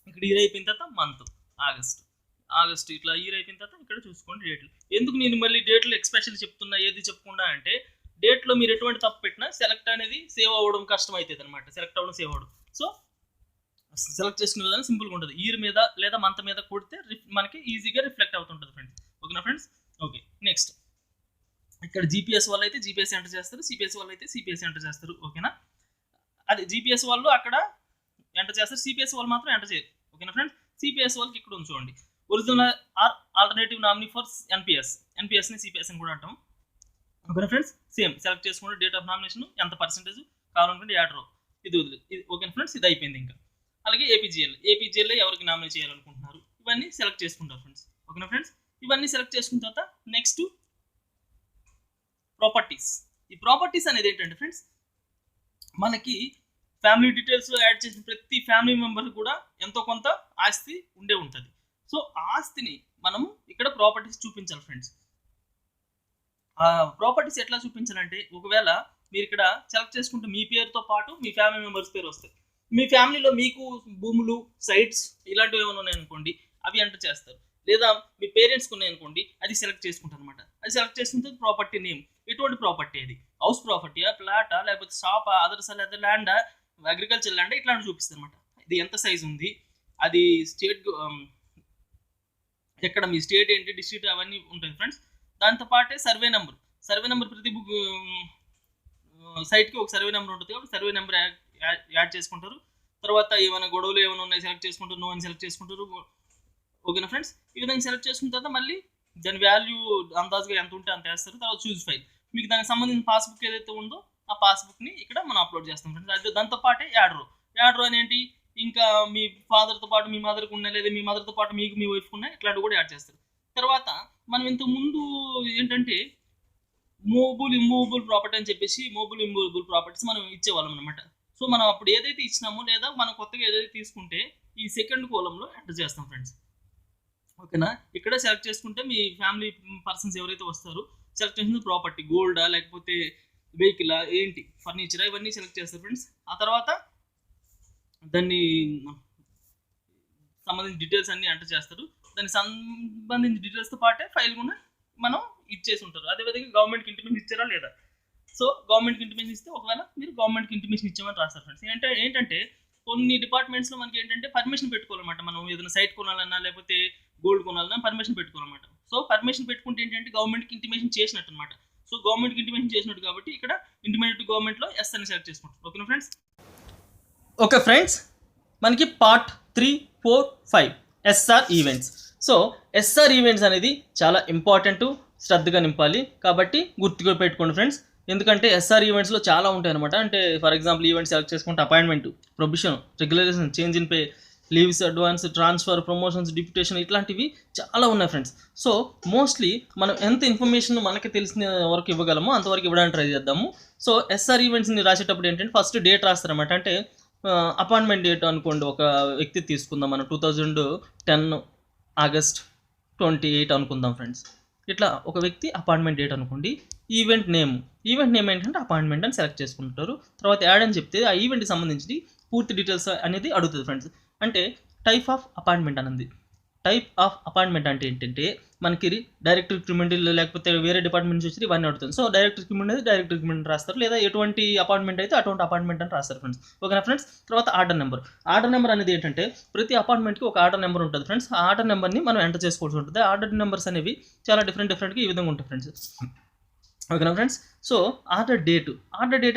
ఇక్కడ ఇయర్ అయిపోయిన తర్వాత మంత్ ఆగస్ట్ ఇట్లా ఇయర్ అయిపోయిన తర్వాత ఇక్కడ చూసుకోండి డేట్లు. ఎందుకు నేను మళ్ళీ డేట్లు ఎక్స్పెషల్ చెప్తున్నా, ఏది చెప్పకుండా అంటే, డేట్లో మీరు ఎటువంటి తప్పు పెట్టినా సెలెక్ట్ అనేది సేవ్ అవ్వడం కష్టం అవుతుంది అనమాట. సెలెక్ట్ అవ్వడం, సేవ్ అవ్వడం. సో సెలెక్ట్ చేసుకునే విధానం సింపుల్గా ఉంటుంది. ఇయర్ మీద లేదా మంత్ మీద కొడితే మనకి ఈజీగా రిఫ్లెక్ట్ అవుతుంటుంది ఫ్రెండ్స్. ఓకేనా ఫ్రెండ్స్? ఓకే, నెక్స్ట్ ఇక్కడ జీపీఎస్ వాళ్ళు అయితే జీపీఎస్ ఎంటర్ చేస్తారు, సిపిఎస్ వాళ్ళు అయితే సిపిఎస్ ఎంటర్ చేస్తారు. ఓకేనా? అది జీపీఎస్ వాళ్ళు అక్కడ ఎంటర్ చేస్తారు, సిపిఎస్ వాళ్ళు మాత్రం ఎంటర్ చేయరు. ఓకేనా ఫ్రెండ్స్? సిపిఎస్ వాళ్ళకి ఇక్కడ ఉంచుకోండి, original or alternative nominee for ఎన్పిఎస్ని సిపిఎస్ అని కూడా అంటాం. ఓకేనా ఫ్రెండ్స్? సేమ్ సెలెక్ట్ చేసుకుంటే డేట్ ఆఫ్ నామినేషన్ ఎంత పర్సెంటేజ్ కావాలనుకుంటే యాడ్ రో ఇది ఓకేనా ఫ్రెండ్స్? ఇది అయిపోయింది. ఇంకా అలాగే ఏపీజీఎల్ ఎవరికి నామినేట్ చేయాలనుకుంటున్నారు ఇవన్నీ సెలెక్ట్ చేసుకుంటారు ఫ్రెండ్స్. ఓకేనా ఫ్రెండ్స్? ఇవన్నీ సెలెక్ట్ చేసుకున్న తర్వాత నెక్స్ట్ ప్రాపర్టీస్. ఈ ప్రాపర్టీస్ అనేది ఏంటంటే ఫ్రెండ్స్, మనకి ఫ్యామిలీ డీటెయిల్స్ యాడ్ చేసిన ప్రతి ఫ్యామిలీ మెంబర్ కూడా ఎంతో కొంత ఆస్తి ఉండే ఉంటుంది. సో ఆ ఆస్తిని మనము ఇక్కడ ప్రాపర్టీస్ చూపించాలి ఫ్రెండ్స్. ఆ ప్రాపర్టీస్ ఎట్లా చూపించాలంటే, ఒకవేళ మీరు ఇక్కడ సెలెక్ట్ చేసుకుంటే మీ పేరుతో పాటు మీ ఫ్యామిలీ మెంబర్స్ పేరు వస్తాయి. మీ ఫ్యామిలీలో మీకు భూములు, సైట్స్ ఇలాంటివి ఏమైనా ఉన్నాయనుకోండి, అవి ఎంటర్ చేస్తారు. లేదా మీ పేరెంట్స్కి ఉన్నాయనుకోండి, అది సెలెక్ట్ చేసుకుంటారు అనమాట. అది సెలెక్ట్ చేసుకుంటే ప్రాపర్టీ నేమ్, ఎటువంటి ప్రాపర్టీ అది, హౌస్ ప్రాపర్టీయా, ప్లాటా, లేకపోతే షాపా, అదర్స్ లేదా ల్యాండా, అగ్రికల్చర్ ల్యాండా, ఇట్లాంటి చూపిస్తుంది అనమాట. ఇది ఎంత సైజ్ ఉంది, అది స్టేట్ ఎక్కడ, మీ స్టేట్ ఏంటి, డిస్ట్రిక్ట్, అవన్నీ ఉంటాయి ఫ్రెండ్స్. దాంతోపాటే సర్వే నెంబర్ ప్రతి సైట్కి ఒక సర్వే నెంబర్ ఉంటుంది కాబట్టి సర్వే నెంబర్ యాడ్ చేసుకుంటారు. తర్వాత ఏమైనా గొడవలు ఏమైనా ఉన్నాయి సెలెక్ట్ చేసుకుంటారు, నో అని సెలెక్ట్ చేసుకుంటారు. ఓకేనా ఫ్రెండ్స్? ఈ విధంగా సెలెక్ట్ చేసుకున్న తర్వాత మళ్ళీ దాని వాల్యూ అందాజుగా ఎంత ఉంటే అంత వేస్తారు. తర్వాత చూస్ ఫైల్, మీకు దానికి సంబంధించిన పాస్బుక్ ఏదైతే ఉందో ఆ పాస్బుక్ని ఇక్కడ మనం అప్లోడ్ చేస్తాం ఫ్రెండ్స్. అది దాంతో పాటే యాడ్ రో అనేంటి, ఇంకా మీ ఫాదర్తో పాటు మీ మదర్కి ఉన్న, లేదా మీ మదర్తో పాటు మీకు మీ వైఫ్కి ఉన్న, ఇట్లాంటివి కూడా యాడ్ చేస్తారు. తర్వాత మనం ఇంతకు ముందు ఏంటంటే ఇమ్మూవబుల్ ప్రాపర్టీ అని చెప్పేసి ఇమ్మూవబుల్ ప్రాపర్టీస్ మనం ఇచ్చేవాళ్ళం అనమాట. సో మనం అప్పుడు ఏదైతే ఇచ్చినామో, లేదా మనం కొత్తగా ఏదైతే తీసుకుంటే ఈ సెకండ్ కోలంలో ఎంటర్ చేస్తాం ఫ్రెండ్స్. ఓకేనా, ఇక్కడ సెలెక్ట్ చేసుకుంటే మీ ఫ్యామిలీ పర్సన్స్ ఎవరైతే వస్తారో సెలెక్ట్ చేసిన ప్రాపర్టీ, గోల్డా లేకపోతే వెహికల్ ఏంటి, ఫర్నిచర్, ఇవన్నీ సెలెక్ట్ చేస్తారు ఫ్రెండ్స్. ఆ తర్వాత దాన్ని సంబంధించిన డీటెయిల్స్ అన్ని ఎంటర్ చేస్తారు. దానికి సంబంధించిన డీటెయిల్స్తో పాటే ఫైల్ కూడా మనం ఇచ్చేసి ఉంటారు. అదేవిధంగా గవర్నమెంట్కి ఇంటిమేషన్ ఇచ్చారా లేదా. సో గవర్నమెంట్కి ఇంటిమేషన్ ఇస్తే ఒకవేళ మీరు గవర్నమెంట్కి ఇంటిమేషన్ ఇచ్చామని రాస్తారు ఫ్రెండ్స్. ఏంటంటే కొన్ని డిపార్ట్మెంట్స్లో మనకి ఏంటంటే పర్మిషన్ పెట్టుకోవాలన్నమాట. మనం ఏదైనా సైట్ కొనాలన్నా లేకపోతే గోల్డ్ కొనాలన్నా పర్మిషన్ పెట్టుకోవాలన్నమాట. సో పర్మిషన్ పెట్టుకుంటే ఏంటంటే గవర్నమెంట్కి ఇంటిమేషన్ చేసినట్టు అనమాట. సో గవర్నమెంట్కి ఇంటిమేషన్ చేసినట్టు కాబట్టి ఇక్కడ ఇంటిమేట్ గవర్నమెంట్లో ఎస్ అని సెలెక్ట్ చేసుకుంటారు. ఓకేనా ఫ్రెండ్స్. ఓకే ఫ్రెండ్స్, మనకి part 3, 4, 5 SR events. So SR events అనేది చాలా ఇంపార్టెంట్, శ్రద్ధగా నింపాలి. కాబట్టి గుర్తుగా పెట్టుకోండి ఫ్రెండ్స్. ఎందుకంటే ఎస్ఆర్ ఈవెంట్స్లో చాలా ఉంటాయి అనమాట. అంటే ఫర్ ఎగ్జాంపుల్ ఈవెంట్ సెలెక్ట్ చేసుకుంటే appointment, prohibition, రెగ్యులరేషన్, change in pay, leaves, advance, transfer, promotions, deputation, ఇట్లాంటివి చాలా ఉన్నాయి ఫ్రెండ్స్. సో మోస్ట్లీ మనం ఎంత ఇన్ఫర్మేషన్ మనకి తెలిసిన వరకు ఇవ్వగలమో అంతవరకు ఇవ్వడానికి ట్రై చేద్దాము. సో ఎస్ఆర్ ఈవెంట్స్ని రాసేటప్పుడు ఏంటంటే ఫస్ట్ డేట్ రాస్తారన్నమాట. అంటే అపాయింట్మెంట్ డేట్ అనుకోండి, ఒక వ్యక్తి తీసుకుందాం మనం 2010 ఆగస్ట్ 28 అనుకుందాం ఫ్రెండ్స్. ఇట్లా ఒక వ్యక్తి అపాయింట్మెంట్ డేట్ అనుకోండి. ఈవెంట్ నేమ్ ఏంటంటే అపాయింట్మెంట్ అని సెలెక్ట్ చేసుకుంటారు. తర్వాత యాడ్ అని చెప్తే ఆ ఈవెంట్కి సంబంధించి పూర్తి డీటెయిల్స్ అనేది అడుగుతుంది ఫ్రెండ్స్. అంటే టైప్ ఆఫ్ అపాయింట్మెంట్ అన్నది. టైప్ ఆఫ్ అపాయింట్మెంట్ అంటే ఏంటంటే మనకి డైరెక్ట్ రిక్రూట్మెంట్ లేకపోతే వేరే డిపార్ట్మెంట్ నుంచి వచ్చి ఇవన్నీ అడుగుతుంది. సో డైరెక్ట్ రిక్రూట్మెంట్ రాస్తారు, లేదా ఎటువంటి అపాయింట్మెంట్ అయితే అటువంటి అపాయింట్మెంట్ అని రాస్తారు ఫ్రెండ్స్. ఓకేనా ఫ్రెండ్స్. తర్వాత ఆర్డర్ నెంబర్ అనేది ఏంటంటే ప్రతి అపాయింట్మెంట్కి ఒక ఆర్డర్ నెంబర్ ఉంటుంది ఫ్రెండ్స్. ఆ ఆర్డర్ నెంబర్ని మనం ఎంటర్ చేసుకోవాల్సి ఉంటుంది. ఆర్డర్ నెంబర్స్ అనేవి చాలా డిఫరెంట్గా ఈ విధంగా ఉంటాయి ఫ్రెండ్స్. ఓకేనా ఫ్రెండ్స్. సో ఆర్డర్ డేట్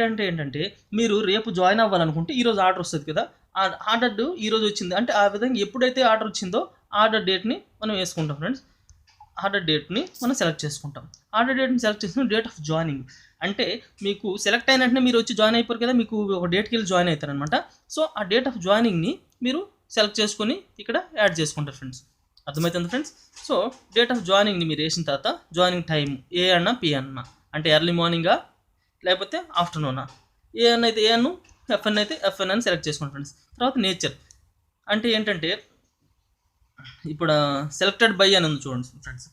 అంటే ఏంటంటే మీరు రేపు జాయిన్ అవ్వాలనుకుంటే ఈరోజు ఆర్డర్ వస్తుంది కదా, ఆ ఆర్డర్ ఈరోజు వచ్చింది అంటే ఆ విధంగా ఎప్పుడైతే ఆర్డర్ వచ్చిందో ఆర్డర్ డేట్ని మనం వేసుకుంటాం ఫ్రెండ్స్. ఆర్డర్ డేట్ని మనం సెలెక్ట్ చేసుకుంటాం. ఆర్డర్ డేట్ని సెలెక్ట్ చేసుకుని డేట్ ఆఫ్ జాయినింగ్ అంటే మీకు సెలెక్ట్ అయిన వెంటనే మీరు వచ్చి జాయిన్ అయిపోరు కదా, మీకు ఒక డేట్కి వెళ్ళి జాయిన్ అవుతారనమాట. సో ఆ డేట్ ఆఫ్ జాయినింగ్ని మీరు సెలెక్ట్ చేసుకొని ఇక్కడ యాడ్ చేసుకుంటారు ఫ్రెండ్స్. అర్థమవుతుంది ఫ్రెండ్స్. సో డేట్ ఆఫ్ జాయినింగ్ని మీరు వేసిన తర్వాత జాయినింగ్ టైం ఏ అన్నా పి అన్నా, అంటే ఎర్లీ మార్నింగా లేకపోతే ఆఫ్టర్నూనా, ఏ అన్న అయితే ఏ అన్ను, ఎఫ్ఎన్ అయితే ఎఫ్ఎన్ అని సెలెక్ట్ చేసుకోండి ఫ్రెండ్స్. తర్వాత నేచర్ అంటే ఏంటంటే ఇప్పుడు సెలెక్టెడ్ బై అని ఉంది చూడండి ఫ్రెండ్స్.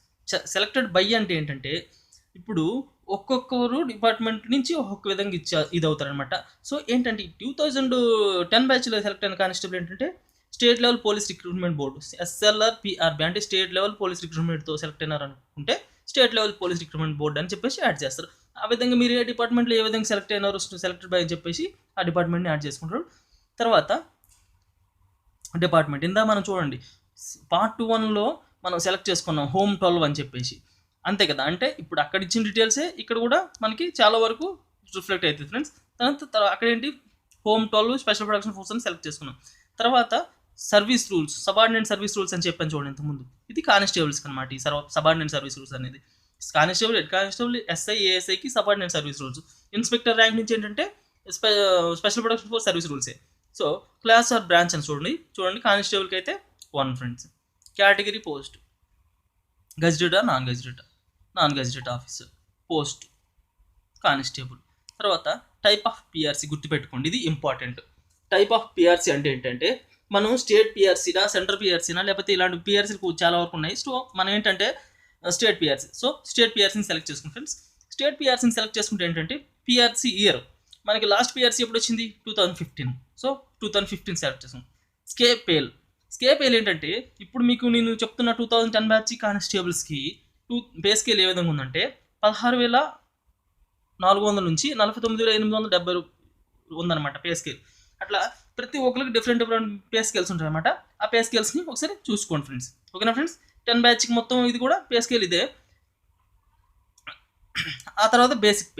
సెలెక్టెడ్ బై అంటే ఏంటంటే ఇప్పుడు ఒక్కొక్కరు డిపార్ట్మెంట్ నుంచి ఒక్కొక్క విధంగా ఇది అవుతారనమాట. సో ఏంటంటే 2010 బ్యాచ్లో సెలెక్ట్ అయిన కానిస్టేబుల్ ఏంటంటే state level police recruitment board SLR/PRB అంటే స్టేట్ లెవెల్ పోలీస్ రిక్రూట్మెంట్తో సెలెక్ట్ అయినారు అనుకుంటే state level police recruitment board అని చెప్పేసి యాడ్ చేస్తారు. ఆ విధంగా మీరు ఏ డిపార్ట్మెంట్లో ఏ విధంగా సెలెక్ట్ అయినారో సెలెక్టెడ్ బై అని చెప్పేసి ఆ డిపార్ట్మెంట్ని యాడ్ చేసుకుంటారు. తర్వాత డిపార్ట్మెంట్ ఇందా మనం చూడండి పార్ట్ 1లో మనం సెలెక్ట్ చేసుకున్నాం హోమ్ 12 అని చెప్పేసి, అంతే కదా. అంటే ఇప్పుడు అక్కడ ఇచ్చిన డీటెయిల్సే ఇక్కడ కూడా మనకి చాలా వరకు రిఫ్లెక్ట్ అవుతుంది ఫ్రెండ్స్. తర్వాత అక్కడ ఏంటి హోమ్ 12 స్పెషల్ ప్రొడక్షన్ ఫోర్స్ అని సెలెక్ట్ చేసుకున్నాం. తర్వాత service rules, subordinate service rules అని చెప్పాను చూడండి ఇంతకుముందు, ఇది కానిస్టేబుల్స్కి అనమాట. ఈ సబార్డినేట్ సర్వీస్ రూల్స్ అనేది కానిస్టేబుల్, హెడ్ కానిస్టేబుల్, ఎస్ఐ, ఏఎస్ఐకి subordinate service rules. Inspector rank నుంచి ఏంటంటే స్పెషల్ ప్రొడక్షన్ ఫోర్స్ సర్వీస్ రూల్సే. సో క్లాస్ ఆర్ బ్రాంచ్ అని చూడండి కానిస్టేబుల్కి అయితే 1 friends. Category post, gazetted non gazetted officer, post constable. తర్వాత టైప్ ఆఫ్ పిఆర్సీ గుర్తుపెట్టుకోండి, ఇది ఇంపార్టెంట్. టైప్ ఆఫ్ పిఆర్సీ అంటే ఏంటంటే మనం స్టేట్ పిఆర్సీనా, సెంట్రల్ పిఆర్సీనా, లేకపోతే ఇలాంటి పిఆర్సీలకు చాలా వరకు ఉన్నాయి. సో మనం ఏంటంటే స్టేట్ పిఆర్సీ. సో స్టేట్ పిఆర్సీని సెలెక్ట్ చేసుకుంటాం ఫ్రెండ్స్. స్టేట్ పిఆర్సీని సెలెక్ట్ చేసుకుంటే ఏంటంటే పిఆర్సీ ఇయర్ మనకి లాస్ట్ పిఆర్సీ ఎప్పుడు వచ్చింది 2015. సో 2015 సెలెక్ట్ చేసాం. స్కే పేల్ ఏంటంటే ఇప్పుడు మీకు నేను చెప్తున్న 2010 బ్యాచ్ కానిస్టేబుల్స్కి పే స్కేల్ ఏ విధంగా ఉందంటే 16,400 నుంచి 49,870 ఉందన్నమాట పే స్కేల్. అట్లా ప్రతి ఒక్కరికి డిఫరెంట్ పే స్కేల్స్ ఉంటాయి అనమాట. ఆ పే స్కేల్స్ని ఒకసారి చూసుకోండి ఫ్రెండ్స్. ఓకేనా ఫ్రెండ్స్. 10 బ్యాచ్కి మొత్తం ఇది కూడా పే స్కేల్ ఇదే. ఆ తర్వాత బేసిక్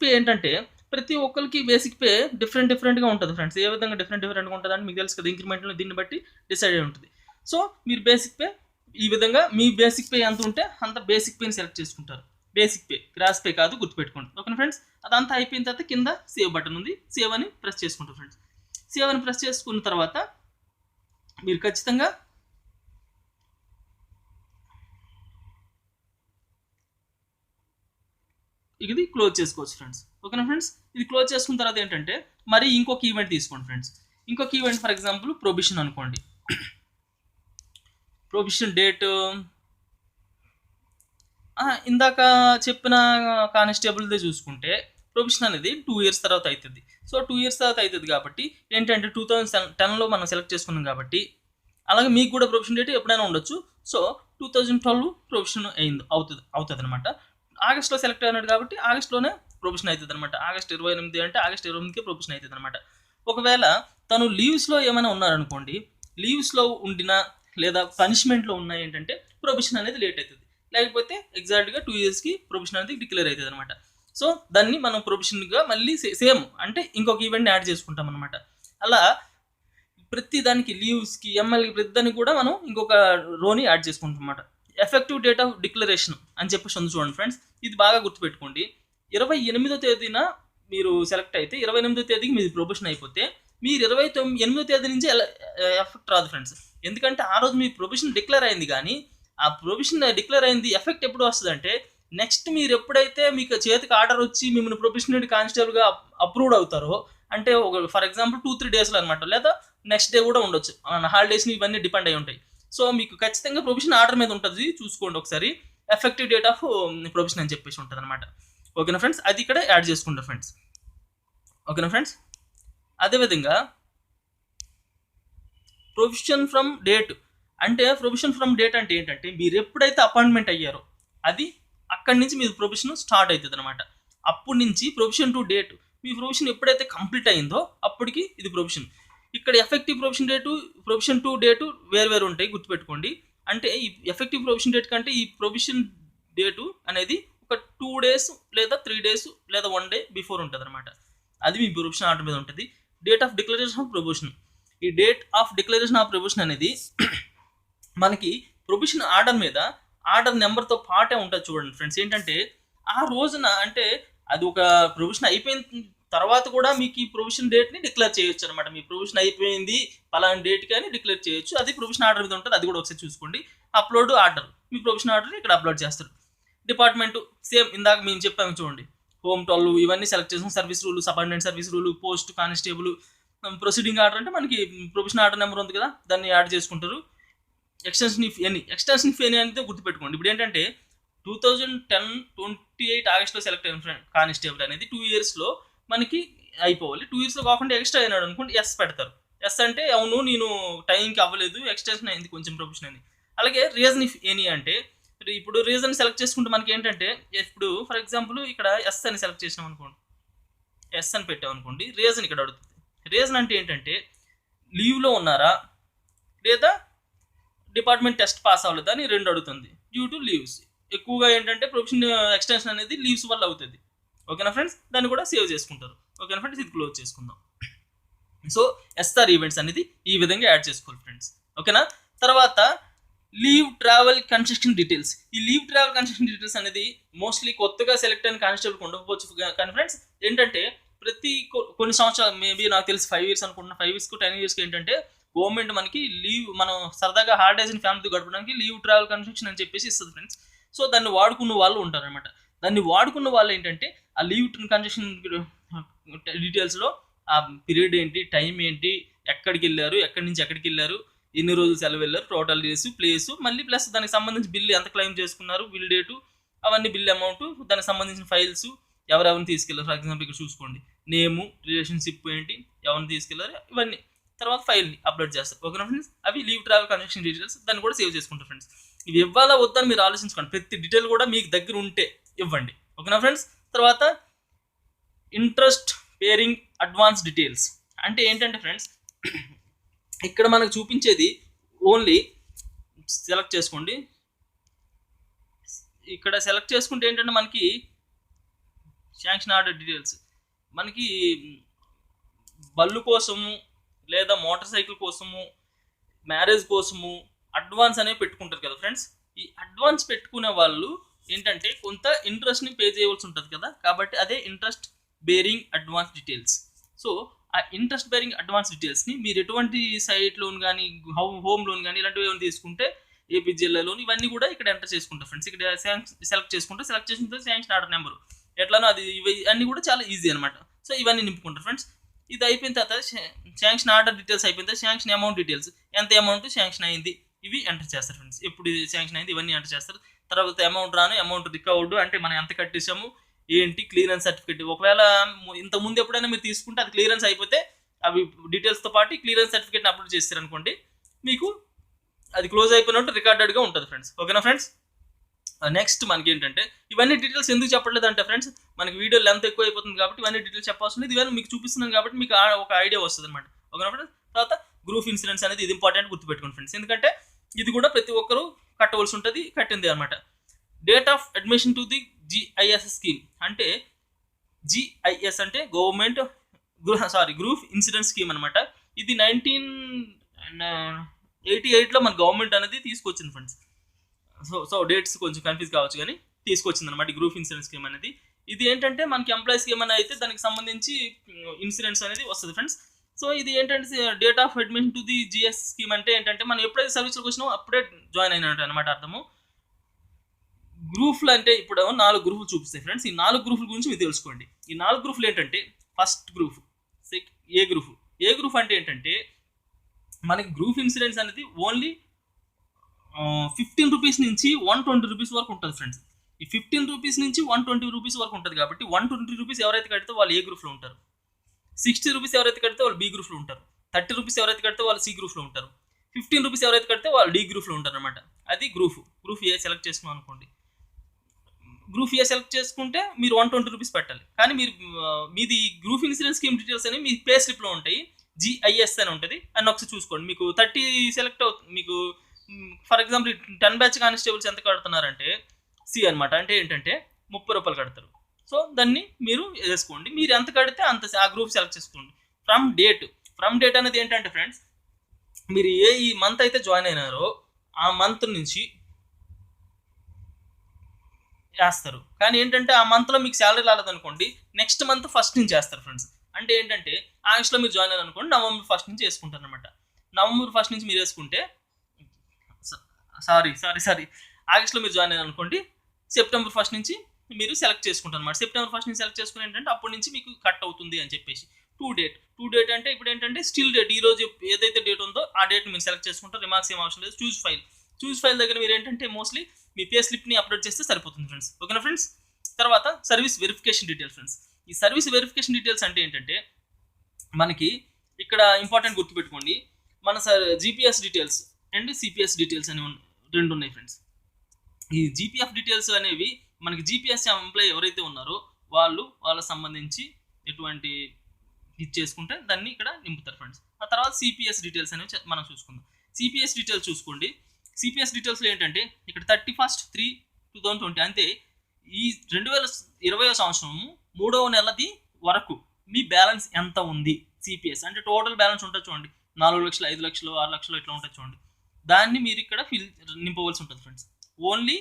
పే ఏంటంటే ప్రతి ఒక్కరికి బేసిక్ పే డిఫరెంట్గా ఉంటుంది ఫ్రెండ్స్. ఏ విధంగా డిఫరెంట్గా ఉంటుంది అంటే మీకు తెలుసు కదా, ఇంక్రిమెంట్లో దీన్ని బట్టి డిసైడ్ అయి ఉంటుంది. సో మీరు బేసిక్ పే ఈ విధంగా మీ బేసిక్ పే ఎంత ఉంటే అంత బేసిక్ పేని సెలెక్ట్ చేసుకుంటారు. బేసిక్ పే, గ్రాస్ పే కాదు, గుర్తుపెట్టుకోండి. ఓకేనా ఫ్రెండ్స్? అదంతా అయిపోయిన తర్వాత కింద సేవ్ బటన్ ఉంది, సేవ్ అని ప్రెస్ చేసుకుంటారు ఫ్రెండ్స్. సేవ్ అని ప్రెస్ చేసుకున్న తర్వాత మీరు ఖచ్చితంగా ఇది క్లోజ్ చేసుకోవచ్చు ఫ్రెండ్స్. ఓకేనా ఫ్రెండ్స్? ఇది క్లోజ్ చేసుకున్న తర్వాత ఏంటంటే మరి ఇంకొక ఈవెంట్ తీసుకోండి ఫ్రెండ్స్. ఇంకొక ఈవెంట్ ఫర్ ఎగ్జాంపుల్ ప్రొబిషన్ అనుకోండి. ప్రొబిషన్ డేట్ ఇందాక చెప్పిన కానిస్టేబుల్దే చూసుకుంటే ప్రొబిషన్ అనేది 2 years తర్వాత అవుతుంది. సో 2 years తర్వాత అవుతుంది కాబట్టి ఏంటంటే 2010లో మనం సెలెక్ట్ చేసుకున్నాం కాబట్టి, అలాగే మీకు కూడా ప్రొబిషన్ డేట్ ఎప్పుడైనా ఉండొచ్చు. సో 2012 ప్రొబిషన్ అవుతుంది అనమాట. ఆగస్ట్లో సెలెక్ట్ అయినాడు కాబట్టి ఆగస్ట్లోనే ప్రొబిషన్ అవుతుంది అనమాట. ఆగస్ట్ 28 అంటే ఆగస్ట్ 28కే ప్రొబిషన్ అవుతుంది అనమాట. ఒకవేళ తను లీవ్స్లో ఏమైనా ఉన్నారనుకోండి, లీవ్స్లో ఉండినా లేదా పనిష్మెంట్లో ఉన్నాయి ఏంటంటే ప్రొబిషన్ అనేది లేట్ అవుతుంది. లేకపోతే ఎగ్జాక్ట్గా 2 yearsకి ప్రొబిషన్ అనేది డిక్లేర్ అవుతుంది అనమాట. సో దాన్ని మనం ప్రొబిషన్గా మళ్ళీ సేమ్ అంటే ఇంకొక ఈవెంట్ని యాడ్ చేసుకుంటాం అనమాట. అలా ప్రతి దానికి లీవ్స్కి, ఎంఎల్కి, ప్రతి దానికి కూడా మనం ఇంకొక రోని యాడ్ చేసుకుంటాం అనమాట. ఎఫెక్టివ్ డేట్ ఆఫ్ డిక్లరేషన్ అని చెప్పేసి ఉంది చూడండి ఫ్రెండ్స్. ఇది బాగా గుర్తుపెట్టుకోండి. 28వ తేదీన మీరు సెలెక్ట్ అయితే 28వ తేదీకి మీది ప్రొబిషన్ అయిపోతే మీరు 28వ తేదీ నుంచి ఎఫెక్ట్ రాదు ఫ్రెండ్స్. ఎందుకంటే ఆ రోజు మీ ప్రొబిషన్ డిక్లేర్ అయింది, కానీ ఆ ప్రొబిషన్ డిక్లేర్ అయింది ఎఫెక్ట్ ఎప్పుడు వస్తుంది అంటే నెక్స్ట్ మీరు ఎప్పుడైతే మీకు చేతికి ఆర్డర్ వచ్చి మిమ్మల్ని ప్రొబిషనరీ కానిస్టేబుల్గా అప్రూవ్డ్ అవుతారో, అంటే ఒక ఫర్ ఎగ్జాంపుల్ 2-3 డేస్లో అనమాట, లేదా నెక్స్ట్ డే కూడా ఉండొచ్చు, హాలిడేస్ని ఇవన్నీ డిపెండ్ అయి ఉంటాయి. సో మీకు ఖచ్చితంగా ప్రొబిషన్ ఆర్డర్ మీద ఉంటుంది, చూసుకోండి ఒకసారి. ఎఫెక్టివ్ డేట్ ఆఫ్ ప్రొబిషన్ అని చెప్పేసి ఉంటుంది అనమాట. ఓకేనా ఫ్రెండ్స్? అది ఇక్కడ యాడ్ చేసుకుంటారు ఫ్రెండ్స్. ఓకేనా ఫ్రెండ్స్? అదేవిధంగా ప్రొవిషన్ ఫ్రమ్ డేట్ అంటే ఏంటంటే మీరు ఎప్పుడైతే అపాయింట్మెంట్ అయ్యారో అది అక్కడి నుంచి మీ ప్రొవిషన్ స్టార్ట్ అవుతుంది అనమాట. అప్పటి నుంచి provision to date, me provision ఎప్పుడైతే కంప్లీట్ అయిందో అప్పటికి ఇది ప్రొవిషన్. ఇక్కడ ఎఫెక్టివ్ ప్రొవిషన్ టు డేటు వేరు ఉంటాయి, గుర్తుపెట్టుకోండి. అంటే ఈ ఎఫెక్టివ్ ప్రొవిషన్ డేట్ కంటే ఈ ప్రొవిషన్ డేటు అనేది ఒక 2 days లేదా 3 days లేదా 1 day బిఫోర్ ఉంటుంది అనమాట. అది మీ ప్రొవిషన్ ఆర్డర్ మీద ఉంటుంది. Date of declaration of probation, ఈ date of declaration of probation అనేది మనకి ప్రొబిషన్ ఆర్డర్ మీద ఆర్డర్ నెంబర్తో పాటే ఉంటుంది చూడండి ఫ్రెండ్స్. ఏంటంటే ఆ రోజున అంటే అది ఒక ప్రొబిషన్ అయిపోయిన తర్వాత కూడా మీకు ఈ ప్రొవిషన్ డేట్ని డిక్లేర్ చేయొచ్చు అనమాట. మీ ప్రొవిషన్ అయిపోయింది పలానా డేట్కి అని డిక్లేర్ చేయొచ్చు. అది ప్రొవిషన్ ఆర్డర్ మీద ఉంటుంది, అది కూడా ఒకసారి చూసుకోండి. అప్లోడ్ ఆర్డర్, మీ ప్రొవిషన్ ఆర్డర్ ఇక్కడ అప్లోడ్ చేస్తారు. డిపార్ట్మెంట్ సేమ్ ఇందాక మేము చెప్పాము చూడండి, హోమ్ 12 ఇవన్నీ సెలెక్ట్ చేసాం. Service rule, subordinate service rule, post, constable, proceeding order అంటే మనకి ప్రొవిషన్ ఆర్డర్ నెంబర్ ఉంది కదా, దాన్ని యాడ్ చేసుకుంటారు. ఎక్స్టెన్షన్ ఇఫ్ ఎనీ అనేది గుర్తుపెట్టుకోండి. ఇప్పుడు ఏంటంటే 2010-28 ఆగస్ట్లో సెలెక్ట్ అయిన కానిస్టేబుల్ అనేది 2 yearsలో మనకి అయిపోవాలి. 2 yearsలో కాకుండా ఎక్స్ట్రా అయినాడు అనుకోండి, ఎస్ పెడతారు. ఎస్ అంటే అవును నేను టైంకి అవ్వలేదు, ఎక్స్టెన్షన్ అయింది కొంచెం ప్రొఫెషన్ అని. అలాగే రీజన్ ఇఫ్ ఎనీ అంటే ఇప్పుడు రీజన్ సెలెక్ట్ చేసుకుంటే మనకి ఏంటంటే ఇప్పుడు ఫర్ ఎగ్జాంపుల్ ఇక్కడ ఎస్ అని సెలెక్ట్ చేసినాం అనుకోండి, ఎస్ అని పెట్టాం అనుకోండి, రీజన్ ఇక్కడ అడుగుతుంది. రీజన్ అంటే ఏంటంటే లీవ్లో ఉన్నారా లేదా డిపార్ట్మెంట్ టెస్ట్ పాస్ అవ్వలేదు అని 2 అడుగుతుంది. డ్యూ టు లీవ్స్ ఎక్కువగా ఏంటంటే ప్రొఫెషన్ ఎక్స్టెన్షన్ అనేది లీవ్స్ వల్ల అవుతుంది. ఓకేనా ఫ్రెండ్స్? దాన్ని కూడా సేవ్ చేసుకుంటారు. ఓకేనా ఫ్రెండ్స్? ఇది క్లోజ్ చేసుకుందాం. సో ఎస్ఆర్ ఈవెంట్స్ అనేది ఈ విధంగా యాడ్ చేసుకోవాలి ఫ్రెండ్స్. ఓకేనా? తర్వాత లీవ్ ట్రావెల్ కన్స్ట్రక్షన్ డీటెయిల్స్. ఈ లీవ్ ట్రావెల్ కన్స్ట్రక్షన్ డీటెయిల్స్ అనేది మోస్ట్లీ కొత్తగా సెలెక్ట్ అయిన కానిస్టేబుల్కి ఉండకపోవచ్చు, కానీ ఫ్రెండ్స్ ఏంటంటే కొన్ని సంవత్సరాలు మేబీ నాకు తెలిసి 5 years అనుకుంటున్నా, 5 yearsకు 10 yearsకి ఏంటంటే గవర్నమెంట్ మనకి లీవ్ మనం సరదాగా హాలిడేస్ని ఫ్యామిలీతో గడపడానికి లీవ్ ట్రావెల్ కన్స్ట్రక్షన్ అని చెప్పేసి ఇస్తుంది ఫ్రెండ్స్. సో దాన్ని వాడుకున్న వాళ్ళు ఉంటారనమాట. దాన్ని వాడుకున్న వాళ్ళు ఏంటంటే ఆ లీవ్ కన్స్ట్రక్షన్ డీటెయిల్స్లో ఆ పీరియడ్ ఏంటి, టైం ఏంటి, ఎక్కడికి వెళ్ళారు, ఎక్కడి నుంచి ఎక్కడికి వెళ్ళారు, ఎన్ని రోజులు సెలవు వెళ్ళారు, టోటల్ డేస్, ప్లేసు, మళ్ళీ ప్లస్ దానికి సంబంధించి బిల్లు ఎంత క్లెయిమ్ చేసుకున్నారు, బిల్ డేటు, అవన్నీ బిల్ అమౌంట్, దానికి సంబంధించిన ఫైల్స్, ఎవరెవరిని తీసుకెళ్లారు. ఫర్ ఎగ్జాంపుల్ ఇక్కడ చూసుకోండి, నేము, రిలేషన్షిప్ ఏంటి, ఎవరిని తీసుకెళ్లారు, ఇవన్నీ తర్వాత ఫైల్ని అప్లోడ్ చేస్తారు. ఓకేనా ఫ్రెండ్స్? అవి లీవ్ ట్రావెల్ కన్స్ట్రక్షన్ డీటెయిల్స్. దాన్ని కూడా సేవ్ చేసుకుంటారు ఫ్రెండ్స్. ఇవి ఇవ్వాలా వద్దని మీరు ఆలోచించుకోండి. ప్రతి డీటెయిల్ కూడా మీకు దగ్గర ఉంటే ఇవ్వండి. ఓకేనా ఫ్రెండ్స్? తర్వాత ఇంట్రెస్ట్ పేరింగ్ అడ్వాన్స్ డీటెయిల్స్ అంటే ఏంటంటే ఫ్రెండ్స్ ఇక్కడ మనకు చూపించేది ఓన్లీ సెలెక్ట్ చేసుకోండి. ఇక్కడ సెలెక్ట్ చేసుకుంటే ఏంటంటే మనకి శాంక్షన్ ఆర్డర్ డీటెయిల్స్, మనకి బళ్ళు కోసము లేదా మోటార్ సైకిల్ కోసము, మ్యారేజ్ కోసము అడ్వాన్స్ అనేవి పెట్టుకుంటారు కదా ఫ్రెండ్స్. ఈ అడ్వాన్స్ పెట్టుకునే వాళ్ళు ఏంటంటే కొంత ఇంట్రెస్ట్ని పే చేయవలసి ఉంటుంది కదా, కాబట్టి అదే interest bearing advance details. So ఆ ఇంట్రెస్ట్ బేరింగ్ అడ్వాన్స్ డీటెయిల్స్ని మీరు ఎటువంటి సైట్ లోన్ కానీ హోమ్ లోన్ కానీ ఇలాంటివి ఏమైనా తీసుకుంటే ఏపీజీఎల్ లోన్ ఇవన్నీ కూడా ఇక్కడ ఎంటర్ చేసుకుంటారు ఫ్రెండ్స్. ఇక్కడ సెలెక్ట్ చేసుకుంటే శాంక్షన్ ఆర్డర్ నెంబర్ ఎట్లానో అది ఇవి అన్నీ కూడా చాలా ఈజీ అనమాట. సో ఇవన్నీ నింపుకుంటారు ఫ్రెండ్స్. ఇది అయిపోయిన తర్వాత శాంక్షన్ ఆర్డర్ డీటెయిల్స్ అయిపోయిన తర్వాత శాంక్షన్ అమౌంట్ డీటెయిల్స్, ఎంత అమౌంట్ శాంక్షన్ అయింది ఇవి ఎంటర్ చేస్తారు ఫ్రెండ్స్. ఎప్పుడు శాంక్షన్ అయింది ఇవన్నీ ఎంటర్ చేస్తారు. తర్వాత అమౌంట్ అమౌంట్ రికవర్డ్ అంటే మనం ఎంత కట్టేసాము ఏంటి, క్లియరెన్స్ సర్టిఫికేట్. ఒకవేళ ఇంత ముందు ఎప్పుడైనా మీరు తీసుకుంటే అది క్లియరెన్స్ అయిపోతే అవి డీటెయిల్స్తో పాటు క్లియరెన్స్ సర్టిఫికేట్ని అప్లోడ్ చేస్తారు అనుకోండి, మీకు అది క్లోజ్ అయిపోయినట్టు రికార్డెడ్గా ఉంటుంది ఫ్రెండ్స్. ఓకేనా ఫ్రెండ్స్. నెక్స్ట్ మనకి ఏంటంటే ఇవన్నీ డీటెయిల్స్ ఎందుకు చెప్పట్లేదు అంటే ఫ్రెండ్స్, మనకి వీడియో లెంత్ ఎక్కువ అయిపోతుంది కాబట్టి ఇవన్నీ డీటెయిల్స్ చెప్పాల్సింది. ఇవన్నీ మీకు చూపిస్తున్నాను కాబట్టి మీకు ఒక ఐడియా వస్తుంది అనమాట. ఓకేనా ఫ్రెండ్స్. తర్వాత గ్రూప్ ఇన్సూరెన్స్ అనేది ఇది ఇంపార్టెంట్ గుర్తుపెట్టుకోండి ఫ్రెండ్స్, ఎందుకంటే ఇది కూడా ప్రతి ఒక్కరూ కట్టవలసి ఉంటుంది, కట్టింది అనమాట. Date of admission to the GIS scheme అంటే జిఐఎస్ అంటే గ్రూప్ ఇన్సూరెన్స్ స్కీమ్ అనమాట. ఇది 1988లో మన గవర్నమెంట్ అనేది తీసుకొచ్చింది ఫ్రెండ్స్. సో డేట్స్ కొంచెం కన్ఫ్యూజ్ కావచ్చు కానీ తీసుకొచ్చింది అనమాట గ్రూప్ ఇన్సూరెన్స్ స్కీమ్ అనేది. ఇది ఏంటంటే మనకి ఎంప్లాయీస్కి ఏమైనా అయితే దానికి సంబంధించి ఇన్సూరెన్స్ అనేది వస్తుంది ఫ్రెండ్స్. సో ఇది ఏంటంటే date of admission to the GS scheme అంటే ఏంటంటే మనం ఎప్పుడైతే సర్వీస్లోకి వచ్చినామో అప్పుడే జాయిన్ అయినట్టు అనమాట అర్థము. గ్రూపులు అంటే ఇప్పుడు 4 గ్రూపులు చూపిస్తాయి ఫ్రెండ్స్. ఈ 4 గ్రూపుల గురించి మీరు తెలుసుకోండి. ఈ 4 గ్రూపులు ఏంటంటే first group A group. A group అంటే ఏంటంటే మనకి గ్రూప్ ఇన్సూరెన్స్ అనేది ఓన్లీ 15 రూపీస్ నుంచి 120 రూపీస్ వరకు ఉంటుంది ఫ్రెండ్స్. ఈ 15 రూపీస్ నుంచి 120 రూపీస్ వరకు ఉంటుంది కాబట్టి 120 రూపీస్ ఎవరైతే కడితే వాళ్ళు ఏ గ్రూప్లో ఉంటారు, 60 రూపీస్ ఎవరైతే కడితే వాళ్ళు బి గ్రూప్లో ఉంటారు, 30 రూపీస్ ఎవరైతే కడితే వాళ్ళు సి గ్రూప్లో ఉంటారు, 15 రూపీస్ ఎవరైతే కడితే వాళ్ళు డి గ్రూప్లో ఉంటారు అనమాట. అది గ్రూప్ ఏ సెలెక్ట్ చేసుకున్నాం అనుకోండి. గ్రూప్ ఏ సెలెక్ట్ చేసుకుంటే మీరు 120 రూపీస్ పెట్టాలి. కానీ మీరు మీది గ్రూప్ ఇన్సూరెన్స్ స్కీమ్ డీటెయిల్స్ అని మీ పే స్లిప్లో ఉంటాయి, జిఐఎస్ అని ఉంటుంది అని ఒకసారి చూసుకోండి. మీకు 30 సెలెక్ట్ అవుతుంది. మీకు ఫర్ ఎగ్జాంపుల్ 10 బ్యాచ్ కానిస్టేబుల్స్ ఎంత కడుతున్నారంటే సి అనమాట, అంటే ఏంటంటే 30 రూపాయలు కడతారు. సో దాన్ని మీరు వేసుకోండి, మీరు ఎంత కడితే అంత ఆ గ్రూప్ సెలెక్ట్ చేసుకోండి. ఫ్రమ్ డేట్ అనేది ఏంటంటే ఫ్రెండ్స్, మీరు ఈ మంత్ అయితే జాయిన్ అయినారో ఆ మంత్ నుంచి వేస్తారు. కానీ ఏంటంటే ఆ మంత్లో మీకు శాలరీ రాలేదనుకోండి, నెక్స్ట్ మంత్ ఫస్ట్ నుంచి వేస్తారు ఫ్రెండ్స్. అంటే ఏంటంటే ఆగస్ట్లో మీరు జాయిన్ అయ్యారు అనుకోండి, నవంబర్ 1 నుంచి వేసుకుంటారు అనమాట. నవంబర్ 1 నుంచి మీరు వేసుకుంటే సారీ ఆగస్ట్లో మీరు జాయిన్ అయ్యారు అనుకోండి, సెప్టెంబర్ 1 నుంచి మీరు సెలెక్ట్ చేసుకుంటారు అనమాట. సెప్టెంబర్ 1 నుంచి సెలెక్ట్ చేసుకుని ఏంటంటే అప్పటి నుంచి మీకు కట్ అవుతుంది అని చెప్పేసి. టూ డేట్ అంటే ఇప్పుడు ఏంటంటే స్టిల్ డేట్, ఈ రోజు ఏదైతే డేట్ ఉందో ఆ డేట్ మీరు సెలెక్ట్ చేసుకుంటారు. రిమార్క్స్ ఏం అవసరం లేదు. చూస్ ఫైల్ దగ్గర మీరు ఏంటంటే మోస్ట్లీ మీ పే స్లిప్ని అప్లోడ్ చేస్తే సరిపోతుంది ఫ్రెండ్స్. ఓకేనా ఫ్రెండ్స్. తర్వాత సర్వీస్ వెరిఫికేషన్ డీటెయిల్స్ ఫ్రెండ్స్. ఈ సర్వీస్ వెరిఫికేషన్ డీటెయిల్స్ అంటే ఏంటంటే మనకి ఇక్కడ ఇంపార్టెంట్ గుర్తుపెట్టుకోండి, మన GPS details and CPS details అనేవి 2 ఉన్నాయి ఫ్రెండ్స్. ఈ జీపీఎఫ్ డీటెయిల్స్ అనేవి మనకి జీపీఎస్ ఎంప్లాయీ ఎవరైతే ఉన్నారో వాళ్ళ సంబంధించి ఎటువంటి ఇది చేసుకుంటే దాన్ని ఇక్కడ నింపుతారు ఫ్రెండ్స్. ఆ తర్వాత సిపిఎస్ డీటెయిల్స్ అనేవి మనం చూసుకుందాం. సిపిఎస్ డీటెయిల్స్ చూసుకోండి. సిపిఎస్ డీటెయిల్స్లో ఏంటంటే ఇక్కడ 31/3/2020 అంటే ఈ 2020 సంవత్సరము 3వ నెలది వరకు మీ బ్యాలెన్స్ ఎంత ఉంది సిపిఎస్ అంటే టోటల్ బ్యాలెన్స్ ఉంటుంది చూడండి, 4 లక్షలు 5 లక్షలు 6 లక్షలు ఇట్లా ఉంటుంది చూడండి, దాన్ని మీరు ఇక్కడ నింపవలసి ఉంటుంది ఫ్రెండ్స్. ఓన్లీ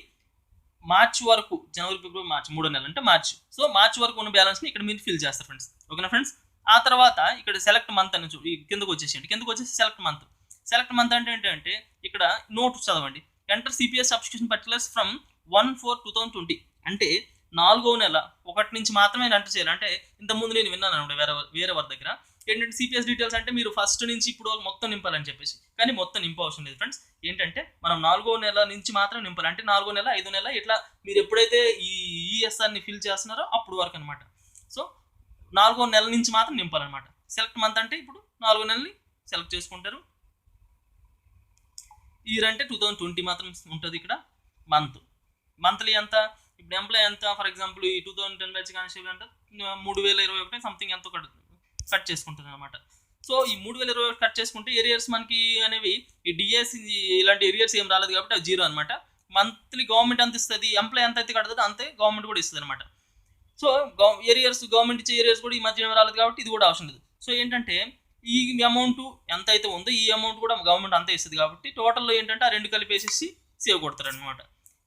మార్చ్ వరకు, జనవరి ఫిబ్రవరి మార్చ్ 3 నెలలు అంటే మార్చ్. సో మార్చ్ వరకు ఉన్న బ్యాలెన్స్ని ఇక్కడ మీరు ఫిల్ చేస్తారు ఫ్రెండ్స్. ఓకేనా ఫ్రెండ్స్. ఆ తర్వాత ఇక్కడ సెలెక్ట్ మంత్ అని కిందకు వచ్చేసి సెలెక్ట్ మంత్ అంటే ఏంటంటే ఇక్కడ నోట్ చదవండి. Enter CPS subscription particulars from 1/4/2020 అంటే 4వ నెల 1 నుంచి మాత్రమే ఎంటర్ చేయాలి. అంటే ఇంతకుముందు నేను విన్నాను అనమాట వేరే వారి దగ్గర ఏంటంటే సిపిఎస్ డీటెయిల్స్ అంటే మీరు ఫస్ట్ నుంచి ఇప్పుడు మొత్తం నింపాలని చెప్పేసి, కానీ మొత్తం నింపవసరం లేదు ఫ్రెండ్స్. ఏంటంటే మనం 4వ నెల నుంచి మాత్రం నింపాలి. అంటే 4వ నెల 5వ నెల ఇట్లా మీరు ఎప్పుడైతే ఈ ఈఎస్ఆర్ని ఫిల్ చేస్తున్నారో అప్పుడు వరకు అనమాట. సో 4వ నెల నుంచి మాత్రం నింపాలన్నమాట. సెలెక్ట్ మంత్ అంటే ఇప్పుడు 4వ నెలని సెలెక్ట్ చేసుకుంటారు. ఇయర్ అంటే 2020 మాత్రం ఉంటుంది ఇక్కడ. మంత్లీ ఎంత, ఇప్పుడు ఎంప్లాయ్ ఎంత, ఫర్ ఎగ్జాంపుల్ ఈ 2010 బ్యాచ్ కానిస్టేబుల్ అంటే 3021 సంథింగ్ ఎంతో కట్ చేసుకుంటుంది అనమాట. సో ఈ 3021 కట్ చేసుకుంటే ఏరియర్స్ మనకి అనేవి ఈ డిఎస్ ఇలాంటి ఏరియర్స్ ఏం రాలేదు కాబట్టి అది 0 అనమాట. మంత్లీ గవర్నమెంట్ ఎంత ఇస్తుంది, ఎంప్లాయ్ ఎంత అయితే కడుతుందో అంతే గవర్నమెంట్ కూడా ఇస్తుంది అనమాట. సో గవర్నమెంట్ ఇచ్చే ఏరియర్స్ కూడా ఈ మధ్య రాలేదు కాబట్టి ఇది కూడా అవసరం లేదు. సో ఏంటంటే ఈ అమౌంట్ ఎంత అయితే ఉందో ఈ అమౌంట్ కూడా గవర్నమెంట్ అంతే ఇస్తుంది కాబట్టి టోటల్లో ఏంటంటే ఆ 2 కలిపేసేసి సేవ్ కొడతారు అనమాట.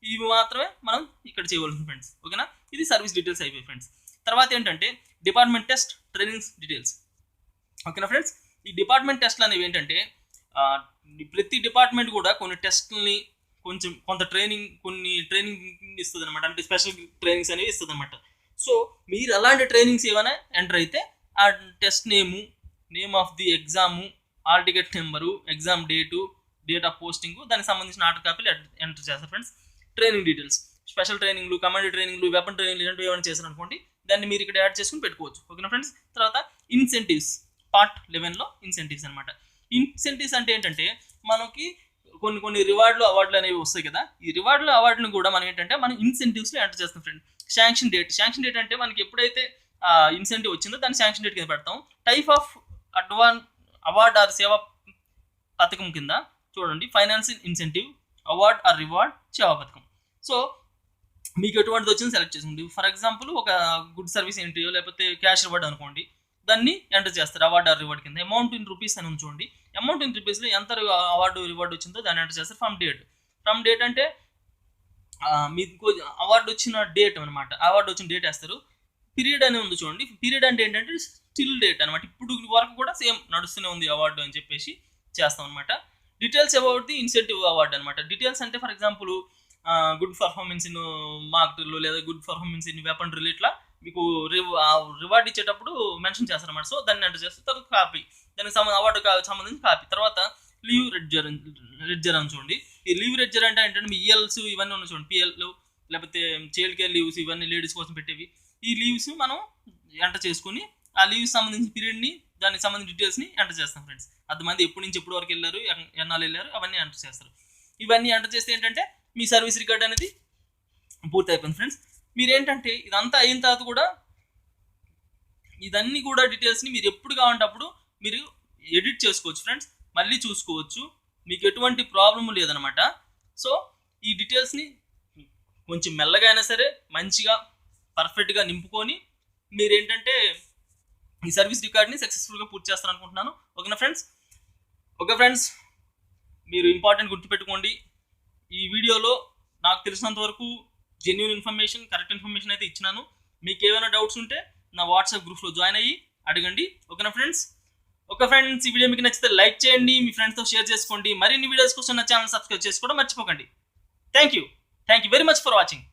ఇవి మాత్రమే మనం ఇక్కడ చేయవలసింది ఫ్రెండ్స్. ఓకేనా, ఇది సర్వీస్ డీటెయిల్స్ అయిపోయి ఫ్రెండ్స్. తర్వాత ఏంటంటే డిపార్ట్మెంట్ టెస్ట్ ట్రైనింగ్స్ డీటెయిల్స్. ఓకేనా ఫ్రెండ్స్, ఈ డిపార్ట్మెంట్ టెస్ట్లు అనేవి ఏంటంటే ప్రతి డిపార్ట్మెంట్ కూడా కొన్ని టెస్ట్ని కొంత కొన్ని ట్రైనింగ్ ఇస్తుంది అనమాట, అంటే స్పెషల్ ట్రైనింగ్స్ అనేవి ఇస్తుంది అనమాట. సో మీరు అలాంటి ట్రైనింగ్స్ ఏమైనా ఎంటర్ అయితే ఆ test name of the exam, hall ticket number, exam date of posting, దానికి సంబంధించిన ఆర్డర్ కాపీలు ఎంటర్ చేస్తారు ఫ్రెండ్స్. ట్రైనింగ్ డీటెయిల్స్, స్పెషల్ ట్రైనింగ్లు, కమాండరీ ట్రైనింగ్లు, వెపన్ ట్రైనింగ్లు ఇలాంటివి ఏమైనా చేశారు అనుకోండి, దాన్ని మీరు ఇక్కడ యాడ్ చేసుకుని పెట్టుకోవచ్చు. ఓకేనా ఫ్రెండ్స్. తర్వాత ఇన్సెంటివ్స్, పార్ట్ 11లో ఇన్సెంటివ్స్ అనమాట. ఇన్సెంటివ్స్ అంటే ఏంటంటే మనకి కొన్ని రివార్డులు అవార్డులు అనేవి వస్తాయి కదా, ఈ రివార్డులు అవార్డులను కూడా మనం ఏంటంటే మనం ఇన్సెంటివ్స్లో ఎంటర్ చేస్తాం ఫ్రెండ్. శాంక్షన్ డేట్ అంటే మనకి ఎప్పుడైతే ఇన్సెంటివ్ వచ్చిందో దాన్ని శాంక్షన్ డేట్ కింద పెడతాం. టైప్ ఆఫ్ అవార్డ్ ఆర్ సేవా పథకం కింద చూడండి, financial incentive, award or reward, సేవా పథకం. సో మీకు ఎటువంటిది వచ్చింది సెలెక్ట్ చేసుకోండి. ఫర్ ఎగ్జాంపుల్ ఒక గుడ్ సర్వీస్ ఎంట్రీయో లేకపోతే క్యాష్ రివార్డ్ అనుకోండి, దాన్ని ఎంటర్ చేస్తారు అవార్డ్ ఆర్ రివార్డ్ కింద. అమౌంట్ ఇన్ రూపీస్ అని ఉంచండి, అమౌంట్ ఇన్ రూపీస్లో ఎంత అవార్డు రివార్డు వచ్చిందో దాన్ని ఎంటర్ చేస్తారు. ఫ్రమ్ డేట్ అంటే మీకు అవార్డు వచ్చిన డేట్ అనమాట, అవార్డు వచ్చిన డేట్ వేస్తారు. పీరియడ్ అని ఉంది చూడండి, పీరియడ్ అంటే ఏంటంటే స్టిల్ డేట్ అనమాట, ఇప్పుడు వరకు కూడా సేమ్ నడుస్తూనే ఉంది అవార్డు అని చెప్పేసి చేస్తాం అనమాట. Details about the incentive award అనమాట. డీటెయిల్స్ అంటే for example good performance in మార్క్లో లేదా good performance in weapon drill, ఇట్లా మీకు రివార్డ్ ఇచ్చేటప్పుడు మెన్షన్ చేస్తారన్నమాట. సో దాన్ని ఎంటర్ చేస్తే తర్వాత కాపీ, దానికి అవార్డు సంబంధించి కాపీ. తర్వాత లీవ్ రెడ్జర్ అని చూడండి. ఈ లీవ్ రెడ్జర్ అంటే ఏంటంటే మీ ఈఎల్స్ ఇవన్నీ ఉన్నాయి చూడండి, పిఎల్ లేకపోతే చైల్డ్ కేర్ లీవ్స్, ఇవన్నీ లేడీస్ కోసం పెట్టేవి. ఈ లీవ్స్ మనం ఎంటర్ చేసుకుని ఆ లీవ్స్ సంబంధించిన పీరియడ్ని, దానికి సంబంధించిన డీటెయిల్స్ని ఎంటర్ చేస్తాం ఫ్రెండ్స్. అంతమంది ఎప్పటి నుంచి ఎప్పటి వరకు వెళ్ళారు, ఎన్నాళ్ళు వెళ్ళారు, అవన్నీ ఎంటర్ చేస్తారు. ఇవన్నీ ఎంటర్ చేస్తే ఏంటంటే మీ సర్వీస్ రికార్డ్ అనేది పూర్తి అయిపోయింది ఫ్రెండ్స్. మీరేంటంటే ఇదంతా అయిన తర్వాత కూడా ఇదన్నీ కూడా డీటెయిల్స్ని మీరు ఎప్పుడు కావాలంటే అప్పుడు మీరు ఎడిట్ చేసుకోవచ్చు ఫ్రెండ్స్, మళ్ళీ చూసుకోవచ్చు, మీకు ఎటువంటి ప్రాబ్లం లేదనమాట. సో ఈ డీటెయిల్స్ని కొంచెం మెల్లగా అయినా సరే మంచిగా పర్ఫెక్ట్గా నింపుకొని మీరేంటంటే ఈ సర్వీస్ రికార్డ్ని సక్సెస్ఫుల్గా పూర్తి చేస్తారు అనుకుంటున్నాను. ఓకేనా ఫ్రెండ్స్. ఓకే ఫ్రెండ్స్, మీరు ఇంపార్టెంట్ గుర్తుపెట్టుకోండి, ఈ వీడియోలో నాకు తెలిసినంత వరకు జెన్యూన్ ఇన్ఫర్మేషన్, కరెక్ట్ ఇన్ఫర్మేషన్ అయితే ఇచ్చినాను. మీకు ఏమైనా డౌట్స్ ఉంటే నా వాట్సాప్ గ్రూప్లో జాయిన్ అయ్యి అడగండి. ఓకేనా ఫ్రెండ్స్. ఓకే ఫ్రెండ్స్, ఈ వీడియో మీకు నచ్చితే లైక్ చేయండి, మీ ఫ్రెండ్స్తో షేర్ చేసుకోండి. మరిన్ని వీడియోస్ కోసం నా ఛానల్ సబ్స్క్రైబ్ చేసుకోవడం మర్చిపోకండి. Thank you very much for watching.